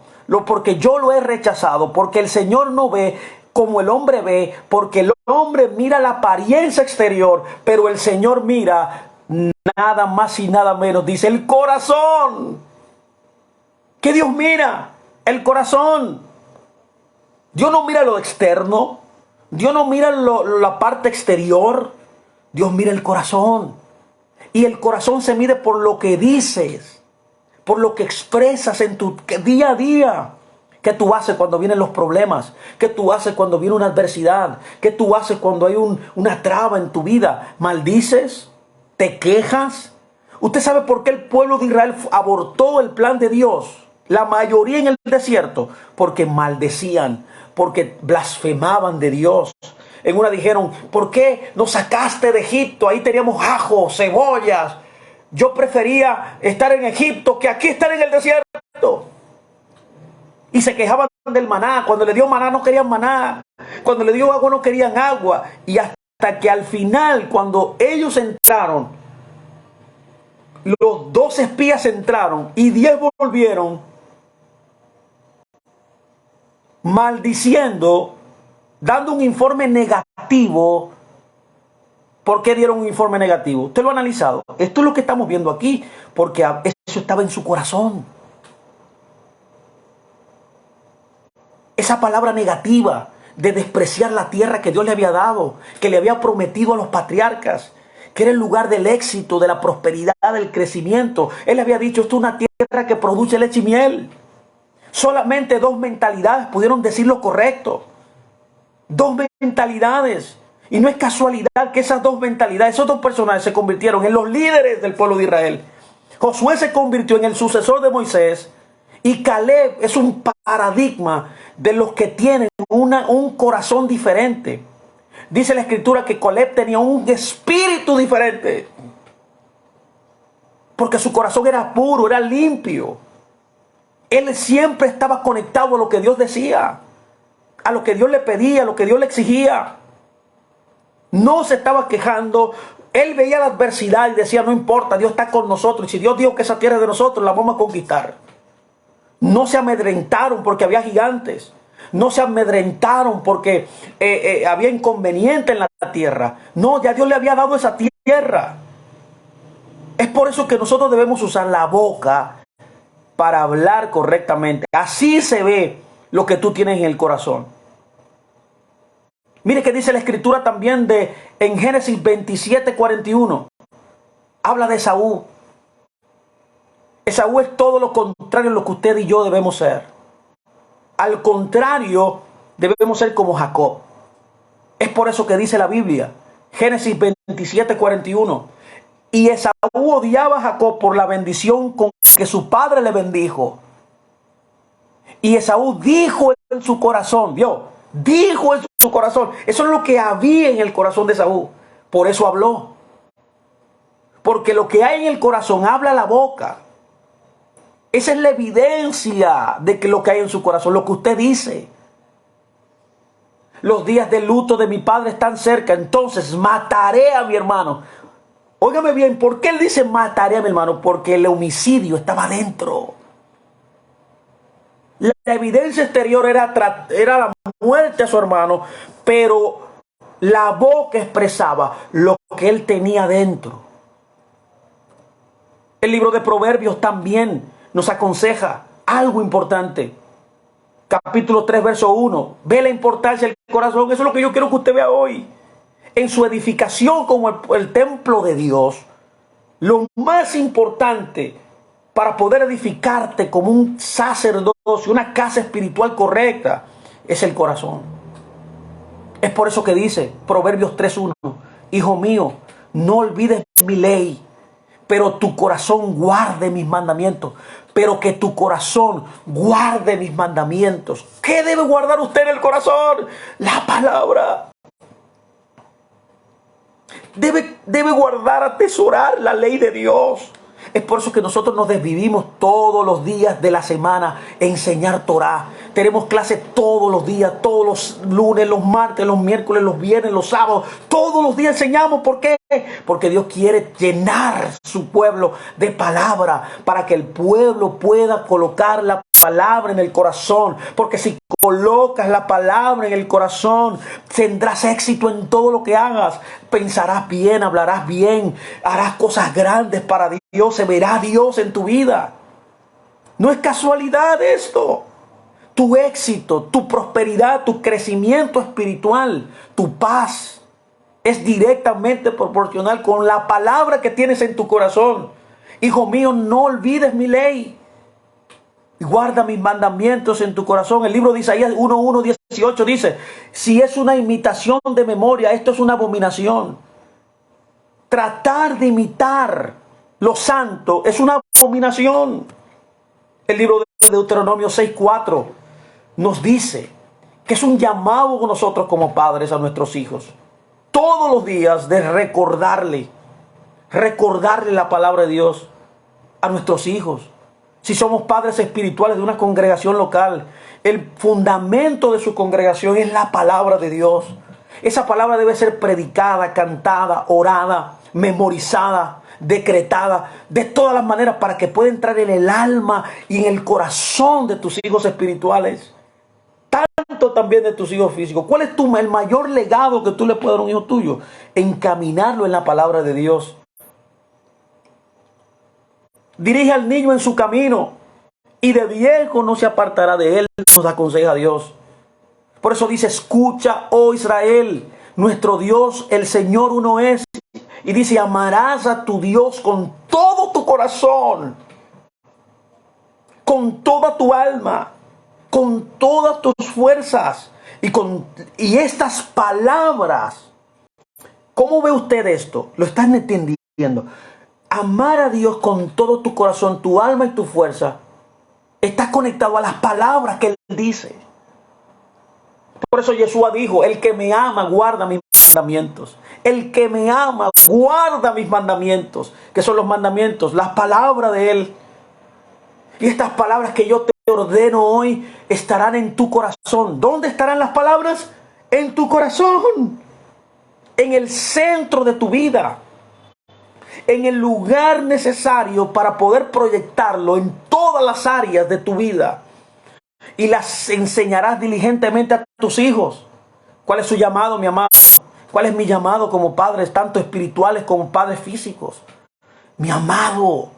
porque yo lo he rechazado, porque el Señor no ve como el hombre ve, porque el hombre mira la apariencia exterior, pero el Señor mira nada más y nada menos, dice, el corazón. ¿Qué Dios mira? El corazón. Dios no mira lo externo. Dios no mira la parte exterior. Dios mira el corazón. Y el corazón se mide por lo que dices, por lo que expresas en tu día a día. ¿Qué tú haces cuando vienen los problemas? ¿Qué tú haces cuando viene una adversidad? ¿Qué tú haces cuando hay una traba en tu vida? ¿Maldices? ¿Te quejas? ¿Usted sabe por qué el pueblo de Israel abortó el plan de Dios? La mayoría en el desierto, porque maldecían, porque blasfemaban de Dios. En una dijeron, ¿por qué nos sacaste de Egipto? Ahí teníamos ajo, cebollas. Yo prefería estar en Egipto que aquí estar en el desierto. Y se quejaban del maná. Cuando le dio maná no querían maná. Cuando le dio agua no querían agua. Y hasta que al final, cuando ellos entraron, los 12 espías entraron y 10 volvieron maldiciendo, dando un informe negativo. ¿Por qué dieron un informe negativo? Usted lo ha analizado. Esto es lo que estamos viendo aquí, porque eso estaba en su corazón. Esa palabra negativa de despreciar la tierra que Dios le había dado, que le había prometido a los patriarcas, que era el lugar del éxito, de la prosperidad, del crecimiento. Él le había dicho, esto es una tierra que produce leche y miel. Solamente 2 mentalidades pudieron decir lo correcto. 2 mentalidades. Y no es casualidad que esas 2 mentalidades, esos 2 personajes se convirtieron en los líderes del pueblo de Israel. Josué se convirtió en el sucesor de Moisés. Y Caleb es un paradigma de los que tienen un corazón diferente. Dice la escritura que Caleb tenía un espíritu diferente. Porque su corazón era puro, era limpio. Él siempre estaba conectado a lo que Dios decía, a lo que Dios le pedía, a lo que Dios le exigía. No se estaba quejando. Él veía la adversidad y decía, no importa, Dios está con nosotros. Y si Dios dijo que esa tierra es de nosotros, la vamos a conquistar. No se amedrentaron porque había gigantes. No se amedrentaron porque había inconveniente en la tierra. No, ya Dios le había dado esa tierra. Es por eso que nosotros debemos usar la boca para hablar correctamente. Así se ve lo que tú tienes en el corazón. Mire que dice la escritura también en Génesis 27:41. Habla de Esaú. Esaú es todo lo contrario a lo que usted y yo debemos ser. Al contrario, debemos ser como Jacob. Es por eso que dice la Biblia, Génesis 27:41. Y Esaú odiaba a Jacob por la bendición con que su padre le bendijo. Y Esaú dijo en su corazón, ¿vio? Dijo en su corazón. Eso es lo que había en el corazón de Esaú. Por eso habló. Porque lo que hay en el corazón habla la boca. Esa es la evidencia de que lo que hay en su corazón, lo que usted dice. Los días de luto de mi padre están cerca, entonces mataré a mi hermano. Óigame bien, ¿por qué él dice mataré a mi hermano? Porque el homicidio estaba dentro. La evidencia exterior era la muerte a su hermano, pero la boca expresaba lo que él tenía dentro. El libro de Proverbios también nos aconseja algo importante. Capítulo 3, verso 1. Ve la importancia del corazón. Eso es lo que yo quiero que usted vea hoy. En su edificación como el templo de Dios, lo más importante para poder edificarte como un sacerdocio, una casa espiritual correcta, es el corazón. Es por eso que dice Proverbios 3:1, hijo mío, no olvides mi ley, pero tu corazón guarde mis mandamientos. Pero que tu corazón guarde mis mandamientos. ¿Qué debe guardar usted en el corazón? La palabra. Debe guardar, atesorar la ley de Dios. Es por eso que nosotros nos desvivimos todos los días de la semana en enseñar Torah. Tenemos clases todos los días, todos los lunes, los martes, los miércoles, los viernes, los sábados. Todos los días enseñamos. ¿Por qué? Porque Dios quiere llenar su pueblo de palabra para que el pueblo pueda colocar la palabra en el corazón. Porque si colocas la palabra en el corazón, tendrás éxito en todo lo que hagas. Pensarás bien, hablarás bien, harás cosas grandes para Dios, se verá Dios en tu vida. No es casualidad esto. Tu éxito, tu prosperidad, tu crecimiento espiritual, tu paz es directamente proporcional con la palabra que tienes en tu corazón. Hijo mío, no olvides mi ley y guarda mis mandamientos en tu corazón. El libro de Isaías 1:18 dice, si es una imitación de memoria, esto es una abominación. Tratar de imitar lo santo es una abominación. El libro de Deuteronomio 6:4 nos dice que es un llamado con nosotros como padres a nuestros hijos. Todos los días de recordarle la palabra de Dios a nuestros hijos. Si somos padres espirituales de una congregación local, el fundamento de su congregación es la palabra de Dios. Esa palabra debe ser predicada, cantada, orada, memorizada, decretada, de todas las maneras para que pueda entrar en el alma y en el corazón de tus hijos espirituales. Tanto también de tus hijos físicos. ¿Cuál es el mayor legado que tú le puedes dar a un hijo tuyo? Encaminarlo en la palabra de Dios. Dirige al niño en su camino y de viejo no se apartará de él, nos aconseja Dios. Por eso dice, escucha, oh Israel, nuestro Dios, el Señor uno es. Y dice, amarás a tu Dios con todo tu corazón, con toda tu alma, con todas tus fuerzas. Y estas palabras, ¿cómo ve usted esto? ¿Lo están entendiendo? Amar a Dios con todo tu corazón, tu alma y tu fuerza, está conectado a las palabras que Él dice. Por eso Yeshua dijo, el que me ama guarda mis mandamientos. El que me ama guarda mis mandamientos. ¿Qué son los mandamientos? Las palabras de Él. Y estas palabras que yo te ordeno hoy estarán en tu corazón. ¿Dónde estarán las palabras? En tu corazón. En el centro de tu vida. En el lugar necesario para poder proyectarlo en todas las áreas de tu vida. Y las enseñarás diligentemente a tus hijos. ¿Cuál es su llamado, mi amado? ¿Cuál es mi llamado como padres, tanto espirituales como padres físicos? Mi amado,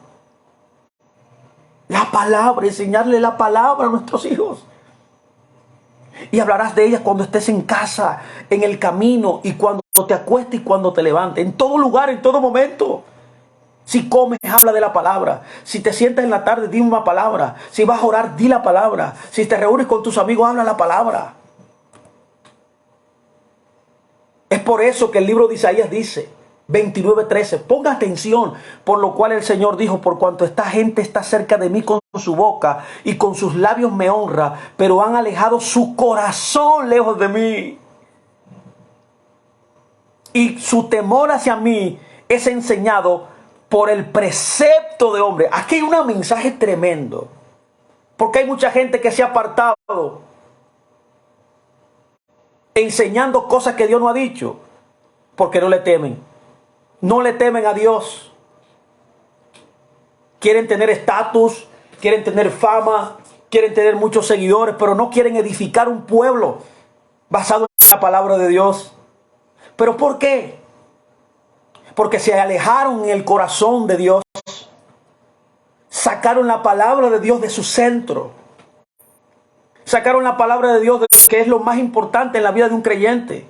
la palabra, enseñarle la palabra a nuestros hijos. Y hablarás de ellas cuando estés en casa, en el camino, y cuando te acuestes y cuando te levantes. En todo lugar, en todo momento. Si comes, habla de la palabra. Si te sientas en la tarde, di una palabra. Si vas a orar, di la palabra. Si te reúnes con tus amigos, habla la palabra. Es por eso que el libro de Isaías dice, 29:13, ponga atención, por lo cual el Señor dijo, por cuanto esta gente está cerca de mí con su boca y con sus labios me honra, pero han alejado su corazón lejos de mí. Y su temor hacia mí es enseñado por el precepto de hombre. Aquí hay un mensaje tremendo, porque hay mucha gente que se ha apartado enseñando cosas que Dios no ha dicho, porque no le temen. No le temen a Dios. Quieren tener estatus, quieren tener fama, quieren tener muchos seguidores, pero no quieren edificar un pueblo basado en la palabra de Dios. ¿Pero por qué? Porque se alejaron en el corazón de Dios. Sacaron la palabra de Dios de su centro. Sacaron la palabra de Dios, que es lo más importante en la vida de un creyente.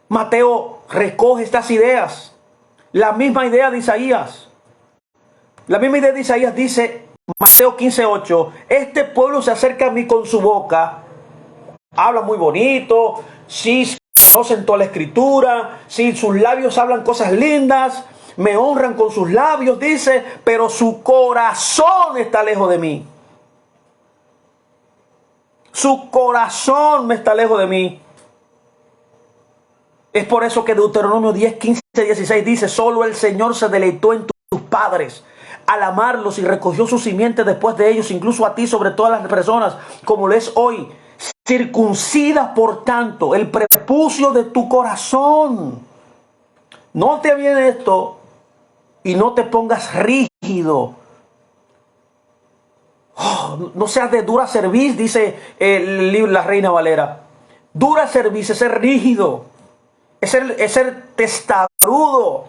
Mateo recoge estas ideas. La misma idea de Isaías. La misma idea de Isaías dice, Mateo 15:8, este pueblo se acerca a mí con su boca, habla muy bonito, sí conocen toda la escritura, sí sus labios hablan cosas lindas, me honran con sus labios, dice, pero su corazón está lejos de mí. Su corazón me está lejos de mí. Es por eso que Deuteronomio 10, 15, 16 dice, solo el Señor se deleitó en tus padres al amarlos y recogió su simiente después de ellos, incluso a ti sobre todas las personas, como lo es hoy. Circuncida, por tanto, el prepucio de tu corazón. No te viene esto y no te pongas rígido. Oh, no seas de dura cerviz, dice el libro La Reina Valera. Dura cerviz es ser rígido, es ser testarudo.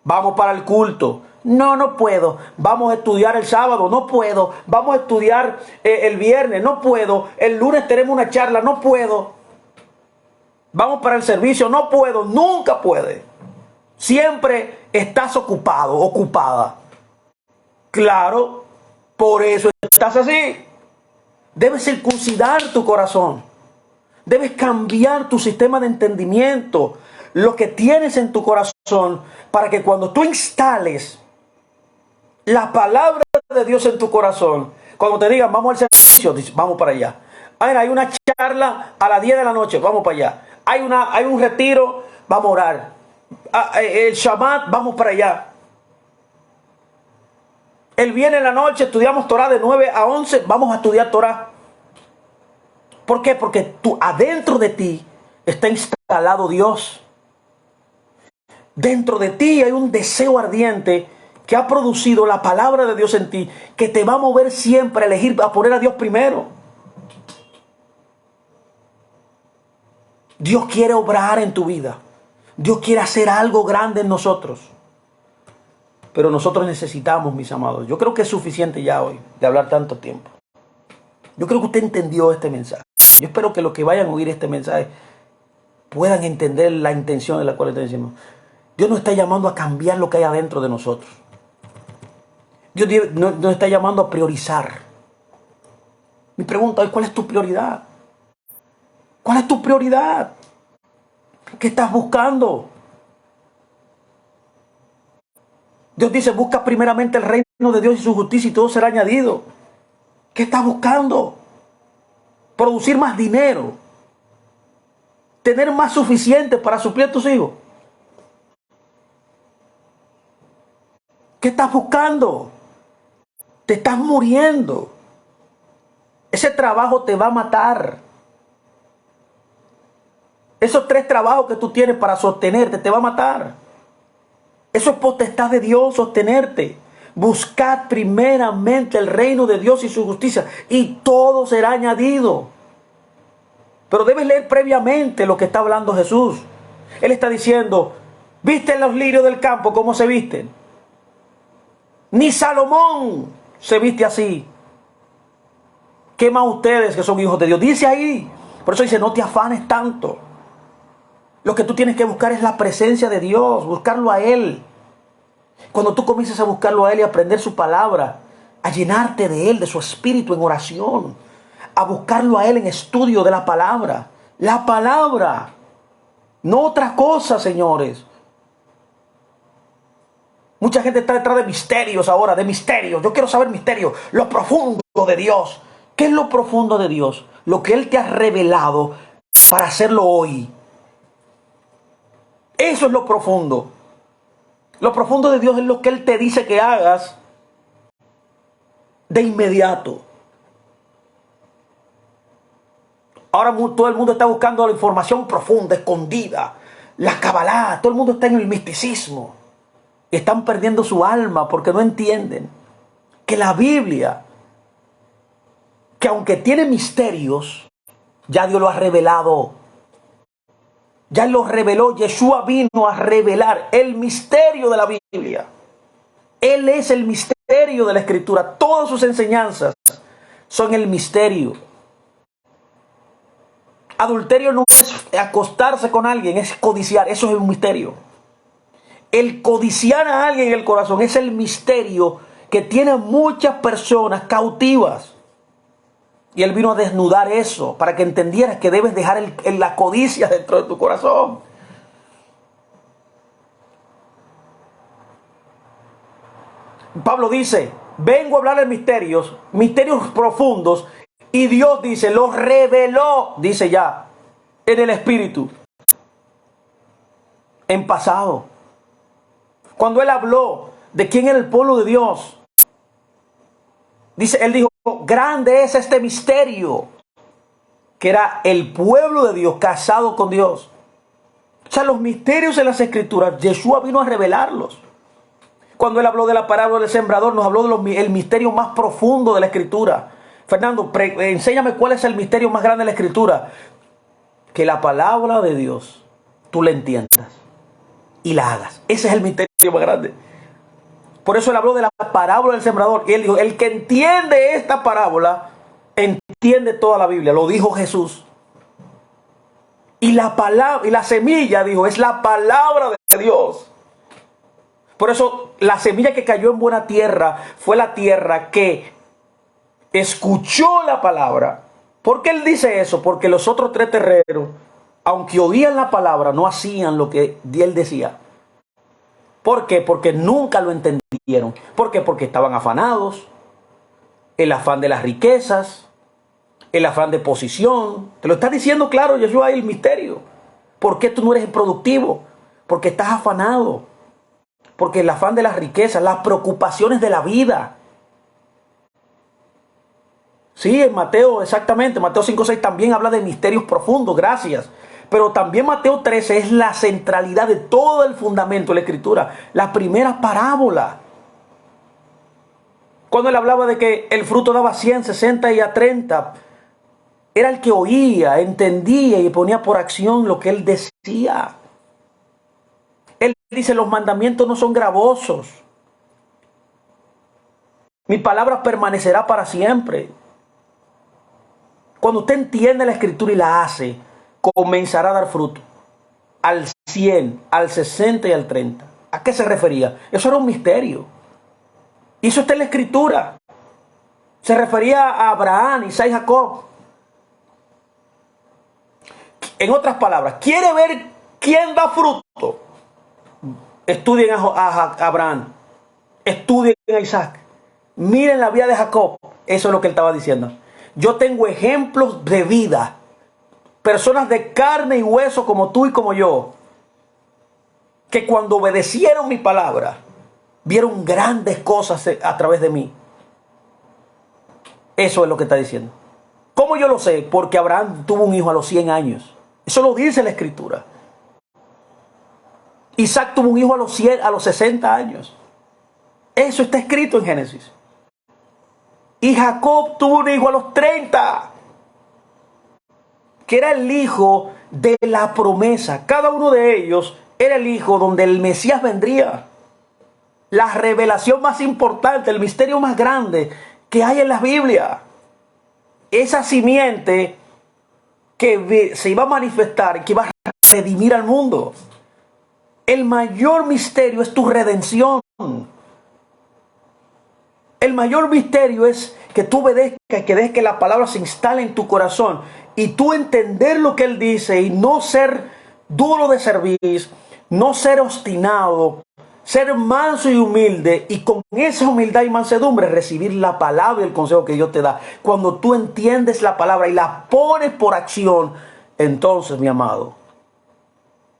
Vamos para el culto. No puedo. Vamos a estudiar el sábado. No puedo. Vamos a estudiar el viernes. No puedo. El lunes tenemos una charla. No puedo. Vamos para el servicio. No puedo. Nunca puede. Siempre estás ocupado, ocupada. Claro, por eso estás así. Debes circuncidar tu corazón. Debes cambiar tu sistema de entendimiento, lo que tienes en tu corazón, para que cuando tú instales la palabra de Dios en tu corazón, cuando te digan vamos al servicio, dices, vamos para allá. Hay una charla a las 10 de la noche, vamos para allá. Hay un retiro, vamos a orar. El Shabbat, vamos para allá. El viernes en la noche estudiamos Torah de 9 a 11, vamos a estudiar Torah. ¿Por qué? Porque adentro de ti está instalado Dios. Dentro de ti hay un deseo ardiente que ha producido la palabra de Dios en ti, que te va a mover siempre a elegir, a poner a Dios primero. Dios quiere obrar en tu vida. Dios quiere hacer algo grande en nosotros. Pero nosotros necesitamos, mis amados, yo creo que es suficiente ya hoy de hablar tanto tiempo. Yo creo que usted entendió este mensaje. Yo espero que los que vayan a oír este mensaje puedan entender la intención de la cual estoy diciendo. Dios nos está llamando a cambiar lo que hay adentro de nosotros. Dios nos está llamando a priorizar. Mi pregunta es, ¿cuál es tu prioridad? ¿Cuál es tu prioridad? ¿Qué estás buscando? Dios dice, busca primeramente el reino de Dios y su justicia y todo será añadido. ¿Qué estás buscando? Producir más dinero. Tener más suficiente para suplir a tus hijos. ¿Qué estás buscando? Te estás muriendo. Ese trabajo te va a matar. Esos 3 trabajos que tú tienes para sostenerte te va a matar. Eso es potestad de Dios, sostenerte. Buscad primeramente el reino de Dios y su justicia, y todo será añadido. Pero debes leer previamente lo que está hablando Jesús. Él está diciendo, ¿visten los lirios del campo cómo se visten? Ni Salomón se viste así. ¿Qué más ustedes que son hijos de Dios? Dice ahí. Por eso dice, no te afanes tanto. Lo que tú tienes que buscar es la presencia de Dios, buscarlo a Él. Cuando tú comiences a buscarlo a Él y a aprender su palabra, a llenarte de Él, de su espíritu en oración, a buscarlo a Él en estudio de la palabra. La palabra, no otra cosa, señores. Mucha gente está detrás de misterios ahora, de misterios. Yo quiero saber misterios, lo profundo de Dios. ¿Qué es lo profundo de Dios? Lo que Él te ha revelado para hacerlo hoy. Eso es lo profundo. Lo profundo de Dios es lo que Él te dice que hagas de inmediato. Ahora todo el mundo está buscando la información profunda, escondida, la cabalá. Todo el mundo está en el misticismo. Están perdiendo su alma porque no entienden que la Biblia que aunque tiene misterios, ya Dios lo ha revelado. Ya lo reveló. Yeshua vino a revelar el misterio de la Biblia. Él es el misterio de la Escritura. Todas sus enseñanzas son el misterio. Adulterio no es acostarse con alguien, es codiciar. Eso es un misterio. El codiciar a alguien en el corazón es el misterio que tiene a muchas personas cautivas. Y Él vino a desnudar eso para que entendieras que debes dejar la codicia dentro de tu corazón. Pablo dice, vengo a hablar de misterios profundos, y Dios dice, los reveló, dice ya, en el Espíritu, en pasado. Cuando Él habló de quién era el pueblo de Dios, dice, Él dijo, grande es este misterio, que era el pueblo de Dios casado con Dios. O sea, los misterios en las Escrituras, Yeshua vino a revelarlos. Cuando Él habló de la parábola del sembrador, nos habló del misterio más profundo de la Escritura. Fernando, enséñame cuál es el misterio más grande de la Escritura. Que la palabra de Dios, tú la entiendas y la hagas. Ese es el misterio más grande. Por eso Él habló de la parábola del sembrador. Y Él dijo, el que entiende esta parábola, entiende toda la Biblia. Lo dijo Jesús. Y la palabra, y la semilla, dijo, es la palabra de Dios. Por eso la semilla que cayó en buena tierra fue la tierra que escuchó la palabra. ¿Por qué Él dice eso? Porque los otros tres terreros, aunque oían la palabra, no hacían lo que Él decía. ¿Por qué? Porque nunca lo entendieron. ¿Por qué? Porque estaban afanados. El afán de las riquezas, el afán de posición. Te lo está diciendo claro, Yeshua, el misterio. ¿Por qué tú no eres productivo? Porque estás afanado. Porque el afán de las riquezas, las preocupaciones de la vida. Sí, en Mateo, exactamente, Mateo 5:6 también habla de misterios profundos, gracias. Pero también Mateo 13 es la centralidad de todo el fundamento de la Escritura. La primera parábola. Cuando Él hablaba de que el fruto daba 100, 60 y a 30, era el que oía, entendía y ponía por acción lo que Él decía. Él dice, los mandamientos no son gravosos. Mi palabra permanecerá para siempre. Cuando usted entiende la Escritura y la hace, comenzará a dar fruto. Al 100, al 60 y al 30. ¿A qué se refería? Eso era un misterio. Y eso está en la Escritura. Se refería a Abraham, Isaac y Jacob. En otras palabras, ¿quiere ver quién da fruto? Estudien a Abraham. Estudien a Isaac. Miren la vida de Jacob. Eso es lo que él estaba diciendo. Yo tengo ejemplos de vida. Personas de carne y hueso como tú y como yo. Que cuando obedecieron mi palabra, vieron grandes cosas a través de mí. Eso es lo que está diciendo. ¿Cómo yo lo sé? Porque Abraham tuvo un hijo a los 100 años. Eso lo dice la Escritura. Isaac tuvo un hijo a los 60 años. Eso está escrito en Génesis. Y Jacob tuvo un hijo a los 30. Que era el hijo de la promesa. Cada uno de ellos era el hijo donde el Mesías vendría. La revelación más importante, el misterio más grande que hay en la Biblia. Esa simiente que se iba a manifestar, que iba a redimir al mundo. El mayor misterio es tu redención. El mayor misterio es que tú obedezcas, que dejes que la palabra se instale en tu corazón y tú entender lo que Él dice y no ser duro de servir, no ser obstinado, ser manso y humilde, y con esa humildad y mansedumbre recibir la palabra y el consejo que Dios te da. Cuando tú entiendes la palabra y la pones por acción, entonces, mi amado,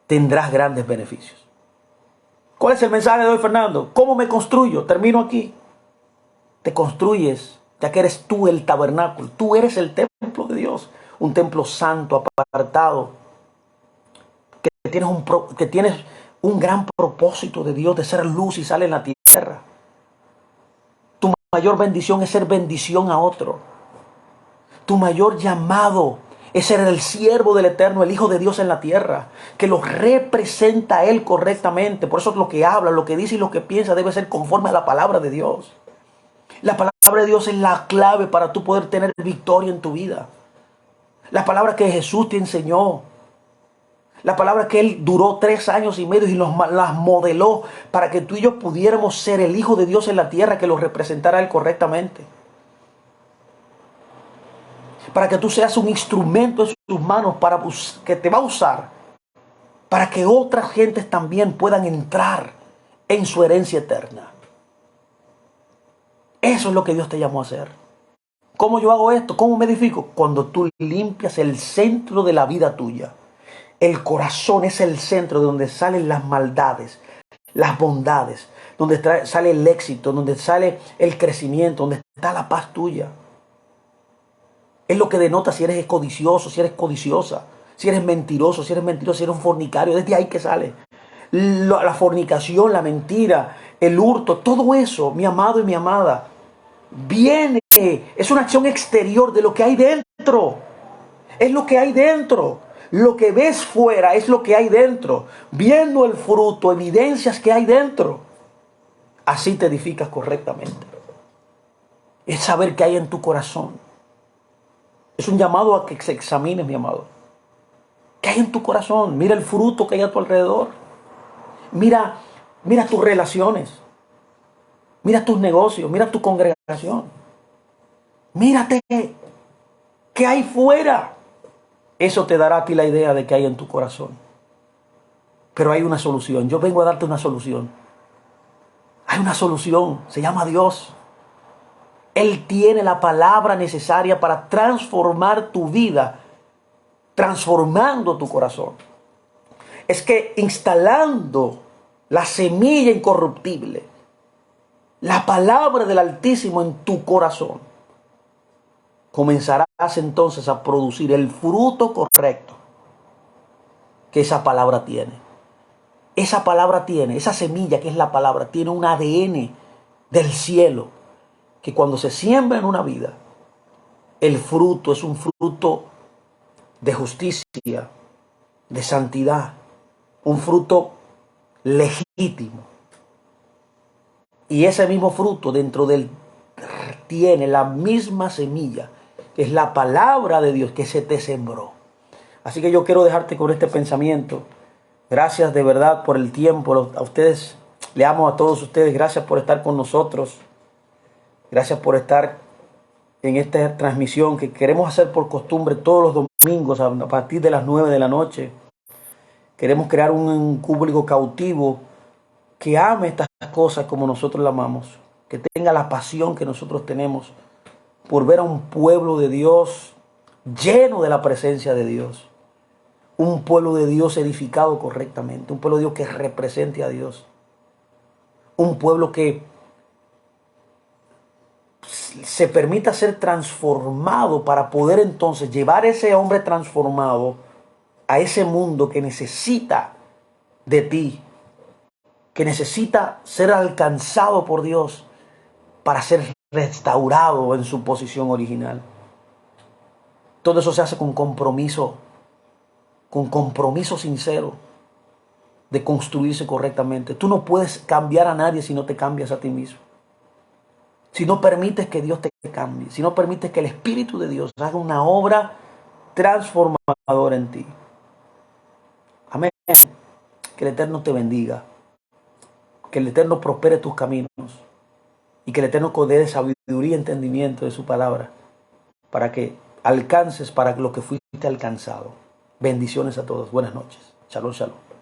tendrás grandes beneficios. ¿Cuál es el mensaje de hoy, Fernando? ¿Cómo me construyo? Termino aquí. Te construyes, ya que eres tú el tabernáculo. Tú eres el templo de Dios. Un templo santo, apartado. Que tienes un gran propósito de Dios de ser luz y sal en la tierra. Tu mayor bendición es ser bendición a otro. Tu mayor llamado es ser el siervo del Eterno, el Hijo de Dios en la tierra, que lo representa a Él correctamente. Por eso lo que habla, lo que dice y lo que piensa debe ser conforme a la palabra de Dios. La palabra de Dios es la clave para tú poder tener victoria en tu vida. La palabra que Jesús te enseñó. La palabra que Él duró 3 años y medio y las modeló para que tú y yo pudiéramos ser el Hijo de Dios en la tierra, que lo representara a Él correctamente. Para que tú seas un instrumento en sus manos que te va a usar para que otras gentes también puedan entrar en su herencia eterna. Eso es lo que Dios te llamó a hacer. ¿Cómo yo hago esto? ¿Cómo me edifico? Cuando tú limpias el centro de la vida tuya. El corazón es el centro de donde salen las maldades, las bondades, donde sale el éxito, donde sale el crecimiento, donde está la paz tuya. Es lo que denota si eres codicioso, si eres codiciosa, si eres mentiroso, si eres mentiroso, si eres un fornicario. Desde ahí que sale la fornicación, la mentira, el hurto, todo eso, mi amado y mi amada, viene, es una acción exterior de lo que hay dentro. Es lo que hay dentro. Lo que ves fuera es lo que hay dentro. Viendo el fruto, evidencias que hay dentro. Así te edificas correctamente. Es saber qué hay en tu corazón. Es un llamado a que se examines, mi amado. ¿Qué hay en tu corazón? Mira el fruto que hay a tu alrededor. Mira tus relaciones. Mira tus negocios. Mira tu congregación. Mírate. ¿Qué hay fuera? Eso te dará a ti la idea de qué hay en tu corazón. Pero hay una solución. Yo vengo a darte una solución. Hay una solución. Se llama Dios. Él tiene la palabra necesaria para transformar tu vida, transformando tu corazón. Es que instalando la semilla incorruptible, la palabra del Altísimo en tu corazón, comenzarás entonces a producir el fruto correcto que esa palabra tiene. Esa palabra tiene, esa semilla que es la palabra, tiene un ADN del cielo, que cuando se siembra en una vida, el fruto es un fruto de justicia, de santidad, un fruto legítimo. Y ese mismo fruto dentro de él tiene la misma semilla, que es la palabra de Dios que se te sembró. Así que yo quiero dejarte con este pensamiento. Gracias de verdad por el tiempo. A ustedes, le amo a todos ustedes. Gracias por estar con nosotros. Gracias por estar en esta transmisión que queremos hacer por costumbre todos los domingos a partir de las 9 de la noche. Queremos crear un público cautivo que ame estas cosas como nosotros la amamos. Que tenga la pasión que nosotros tenemos por ver a un pueblo de Dios lleno de la presencia de Dios. Un pueblo de Dios edificado correctamente. Un pueblo de Dios que represente a Dios. Un pueblo que se permita ser transformado para poder entonces llevar a ese hombre transformado a ese mundo que necesita de ti, que necesita ser alcanzado por Dios para ser restaurado en su posición original. Todo eso se hace con compromiso sincero de construirse correctamente. Tú no puedes cambiar a nadie si no te cambias a ti mismo. Si no permites que Dios te cambie, si no permites que el Espíritu de Dios haga una obra transformadora en ti. Amén. Que el Eterno te bendiga. Que el Eterno prospere tus caminos. Y que el Eterno te dé sabiduría y entendimiento de su palabra. Para que alcances para lo que fuiste alcanzado. Bendiciones a todos. Buenas noches. Shalom, shalom.